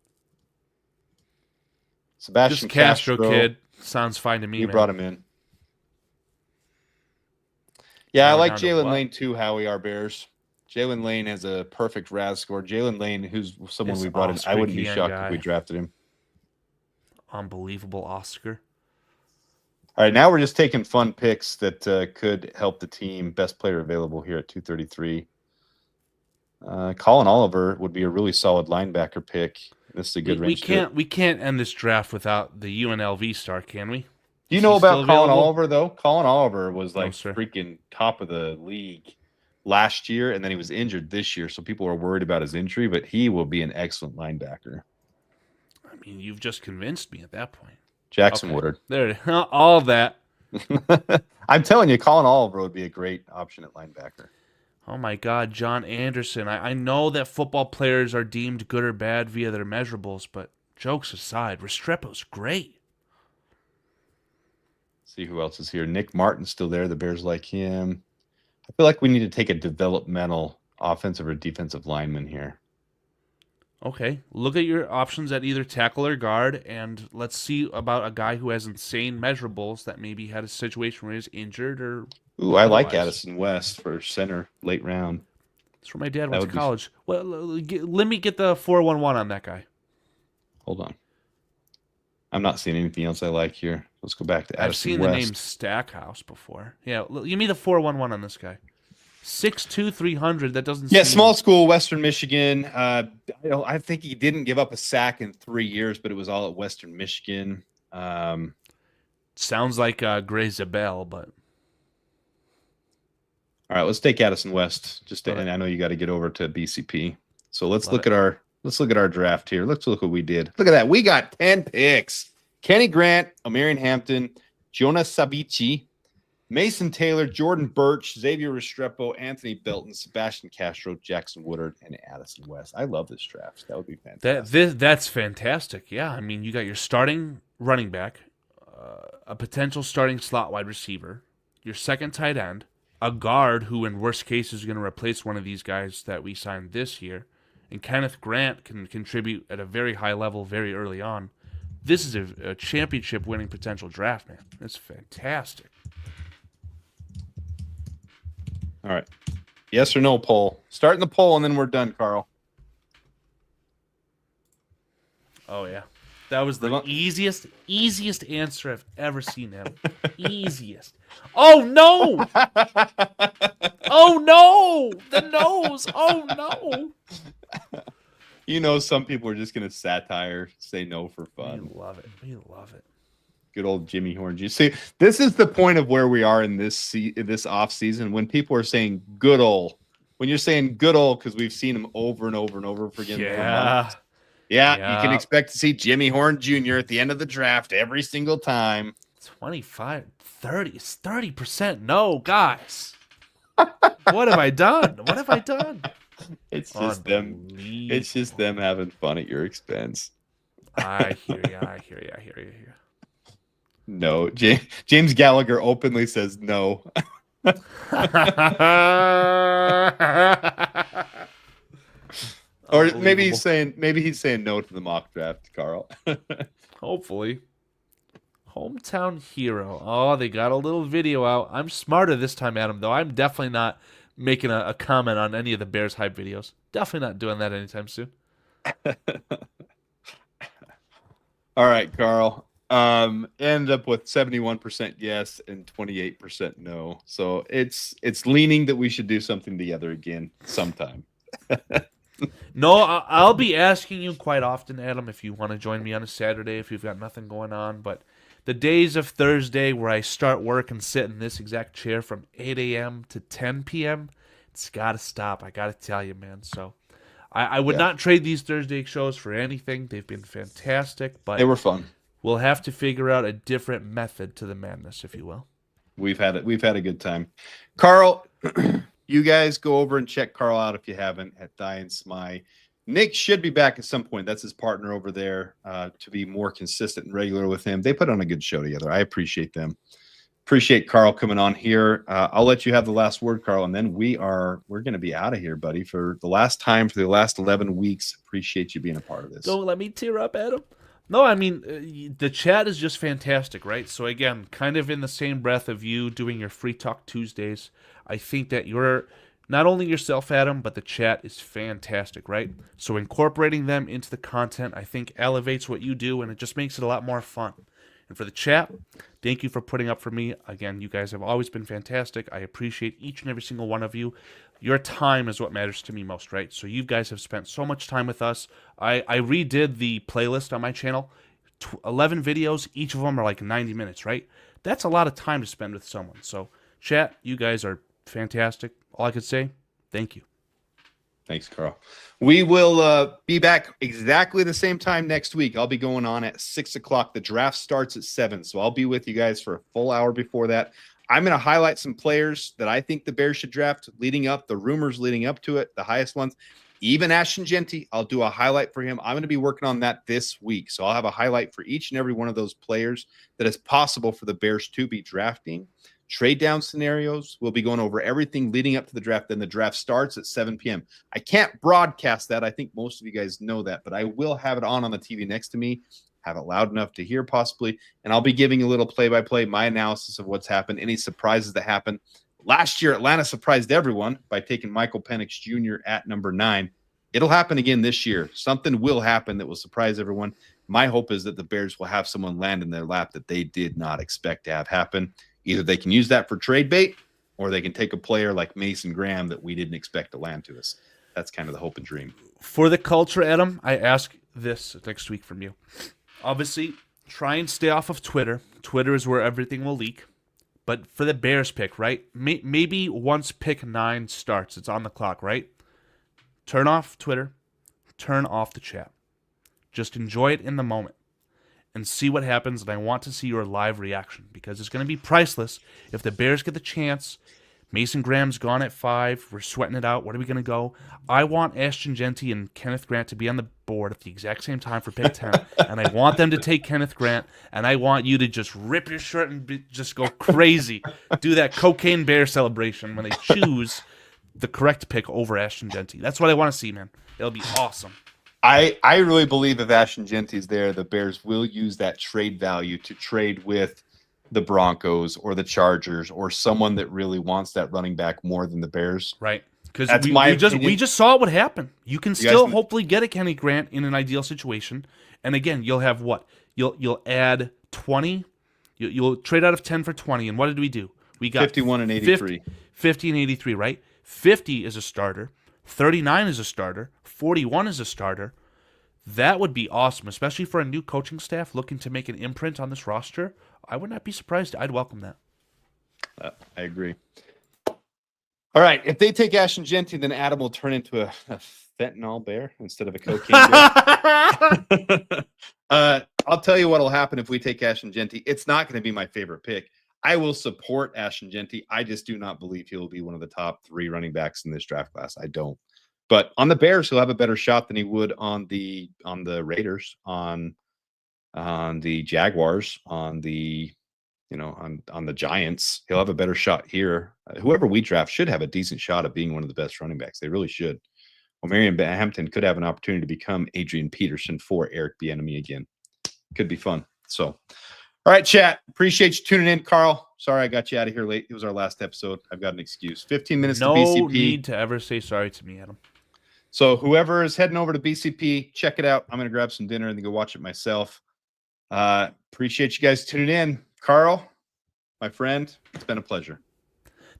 Sebastian This Castro kid sounds fine to me. You man. brought him in. Yeah, I Now we're like down to Jalen what? Lane too, Howie, our Bears. Jalen Lane has a perfect RAS score. Jalen Lane, who's someone This we brought in, I wouldn't be Oscar shocked guy. if we drafted him. Unbelievable Oscar. All right, now we're just taking fun picks that could help the team. Best player available here at 233. Colin Oliver would be a really solid linebacker pick. This is a good range. We can't end this draft without the UNLV star, can we? Do you know Is he about still Colin available? Oliver, though? Colin Oliver was No, like sir. freaking top of the league last year, and then he was injured this year, so people are worried about his injury, but he will be an excellent linebacker. I mean, you've just convinced me at that point. Jackson Okay. Woodard. There, all that. I'm telling you, Colin Oliver would be a great option at linebacker. Oh my God, John Anderson. I know that football players are deemed good or bad via their measurables, but jokes aside, Restrepo's great. See who else is here. Nick Martin's still there. The Bears like him. I feel like we need to take a developmental offensive or defensive lineman here. Okay, look at your options at either tackle or guard, and let's see about a guy who has insane measurables that maybe had a situation where he's injured or. Ooh, I like Otherwise. Addison West for center, late round. That's where my dad That went would to be- college. Well, let me get the 411 on that guy. Hold on. I'm not seeing anything else I like here. Let's go back to Addison I've seen West. the name Stackhouse before. Yeah, give me the 411 on this guy. 6'2", 300. That doesn't. Yeah, seem... small school, Western Michigan. I think he didn't give up a sack in 3 years, but it was all at Western Michigan. Sounds like Gray Zabel, but All right, let's take Addison West. Love it. And I know you got to get over to BCP. So let's Love look it. at our draft here. Let's look what we did. Look at that. We got 10 picks. Kenny Grant, Omarion Hampton, Jonas Savici, Mason Taylor, Jordan Birch, Xavier Restrepo, Anthony Belton, Sebastian Castro, Jackson Woodard, and Addison West. I love this draft. That would be fantastic. that's fantastic. Yeah, I mean, you got your starting running back, a potential starting slot wide receiver, your second tight end, a guard who, in worst case, is going to replace one of these guys that we signed this year, and Kenneth Grant can contribute at a very high level very early on. This is a championship-winning potential draft, man. It's fantastic. All right. Yes or no poll. Starting the poll, and then we're done, Carl. Oh yeah, that was the We're not- easiest answer I've ever seen him. Easiest. Oh no! Oh no! The nose! Oh no! You know, some people are just going to satire, say no for We fun. love it. We love it. Good old Jimmy Horn. You see, this is the point of where we are in this off season when people are saying good old. When you're saying good old, because we've seen him over and over and over again. for Yeah. months. Yeah, you can Yeah. expect to see Jimmy Horn Jr. at the end of the draft every single time. 25, 30, it's 30%. No, guys. What have I done? What have I done? It's just them. Unbelievable. It's just them having fun at your expense. I hear you. I hear you. I hear you. No, James Gallagher openly says no. Or maybe he's saying no to the mock draft, Carl. Hopefully. Hometown hero. Oh, they got a little video out. I'm smarter this time, Adam, though. I'm definitely not making a comment on any of the Bears hype videos. Definitely not doing that anytime soon. All right, Carl. End up with 71% yes and 28% no. So it's leaning that we should do something together again sometime. No, I'll be asking you quite often, Adam, if you want to join me on a Saturday if you've got nothing going on. But the days of Thursday where I start work and sit in this exact chair from 8 a.m. to 10 p.m., it's got to stop. I got to tell you, man. So I would not trade these Thursday shows for anything. They've been fantastic, but They were fun. we'll have to figure out a different method to the madness, if you will. We've had a good time. Carl, you guys go over and check Carl out if you haven't at Die and Smy. Nick should be back at some point. That's his partner over there, to be more consistent and regular with him. They put on a good show together. I appreciate them. Appreciate Carl coming on here. I'll let you have the last word, Carl, and then we're going to be out of here, buddy, for the last time for the last 11 weeks. Appreciate you being a part of this. Don't let me tear up, Adam. No, I mean, the chat is just fantastic, right? So again, kind of in the same breath of you doing your Free Talk Tuesdays, I think that you're not only yourself, Adam, but the chat is fantastic, right? So incorporating them into the content, I think, elevates what you do, and it just makes it a lot more fun. And for the chat, thank you for putting up for me. Again, you guys have always been fantastic. I appreciate each and every single one of you. Your time is what matters to me most, right? So you guys have spent so much time with us. I redid the playlist on my channel. 11 videos, each of them are like 90 minutes, right? That's a lot of time to spend with someone. So chat, you guys are fantastic. All I could say, thank you. Thanks, Carl. We will be back exactly the same time next week. I'll be going on at 6 o'clock. The draft starts at 7, so I'll be with you guys for a full hour before that. I'm going to highlight some players that I think the Bears should draft leading up, the rumors leading up to it, the highest ones. Even Ashton Genty, I'll do a highlight for him. I'm going to be working on that this week, so I'll have a highlight for each and every one of those players that is possible for the Bears to be drafting. Trade down scenarios. We'll be going over everything leading up to the draft. Then the draft starts at 7 p.m. I can't broadcast that. I think most of you guys know that, but I will have it on the TV next to me, have it loud enough to hear possibly, and I'll be giving a little play-by-play, my analysis of what's happened, any surprises that happened. Last year, Atlanta surprised everyone by taking Michael Penix Jr. at number 9. It'll happen again this year. Something will happen that will surprise everyone. My hope is that the Bears will have someone land in their lap that they did not expect to have happen. Either they can use that for trade bait, or they can take a player like Mason Graham that we didn't expect to land to us. That's kind of the hope and dream. For the culture, Adam, I ask this next week from you. Obviously, try and stay off of Twitter. Twitter is where everything will leak. But for the Bears pick, right? Maybe once pick 9 starts, it's on the clock, right? Turn off Twitter. Turn off the chat. Just enjoy it in the moment and see what happens, and I want to see your live reaction because it's going to be priceless. If the Bears get the chance, Mason Graham's gone at 5, we're sweating it out, where are we going to go? I want Ashton Genty and Kenneth Grant to be on the board at the exact same time for pick 10, and I want them to take Kenneth Grant, and I want you to just rip your shirt and just go crazy. Do that cocaine bear celebration when they choose the correct pick over Ashton Genty. That's what I want to see, man. It'll be awesome. I really believe if Ashton Genty's there, the Bears will use that trade value to trade with the Broncos or the Chargers or someone that really wants that running back more than the Bears. Right. Because we just saw what happened. You can still hopefully get a Kenny Grant in an ideal situation. And again, you'll have what? You'll add 20. You'll trade out of 10 for 20. And what did we do? We got 51 and 83. 50 and 83, right? 50 is a starter. 39 is a starter. 41 is a starter. That would be awesome, especially for a new coaching staff looking to make an imprint on this roster. I would not be surprised. I'd welcome that. I agree. All right. If they take Ashton Genty, then Adam will turn into a fentanyl bear instead of a cocaine bear. I'll tell you what will happen if we take Ashton Genty. It's not going to be my favorite pick. I will support Ashton Genty. I just do not believe he'll be one of the top 3 running backs in this draft class. I don't. But on the Bears, he'll have a better shot than he would on the Raiders, on the Jaguars, on the Giants. He'll have a better shot here. Whoever we draft should have a decent shot at being one of the best running backs. They really should. Well, Marion Hampton could have an opportunity to become Adrian Peterson for Eric Bieniemy again. Could be fun. So, all right, chat. Appreciate you tuning in, Carl. Sorry I got you out of here late. It was our last episode. I've got an excuse. 15 minutes to BCP. No need to ever say sorry to me, Adam. So whoever is heading over to BCP, check it out. I'm going to grab some dinner and then go watch it myself. Appreciate you guys tuning in. Carl, my friend, it's been a pleasure.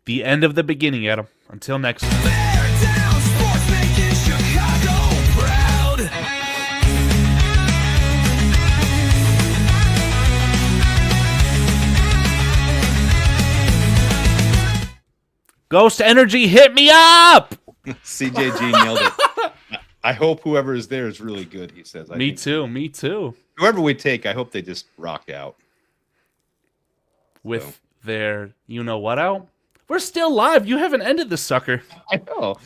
The end of the beginning, Adam. Until next time. Ghost Energy, hit me up! CJG nailed it. I hope whoever is there is really good. He says. Me too. Whoever we take, I hope they just rock out With their, you know what out. We're still live. You haven't ended this sucker. I know.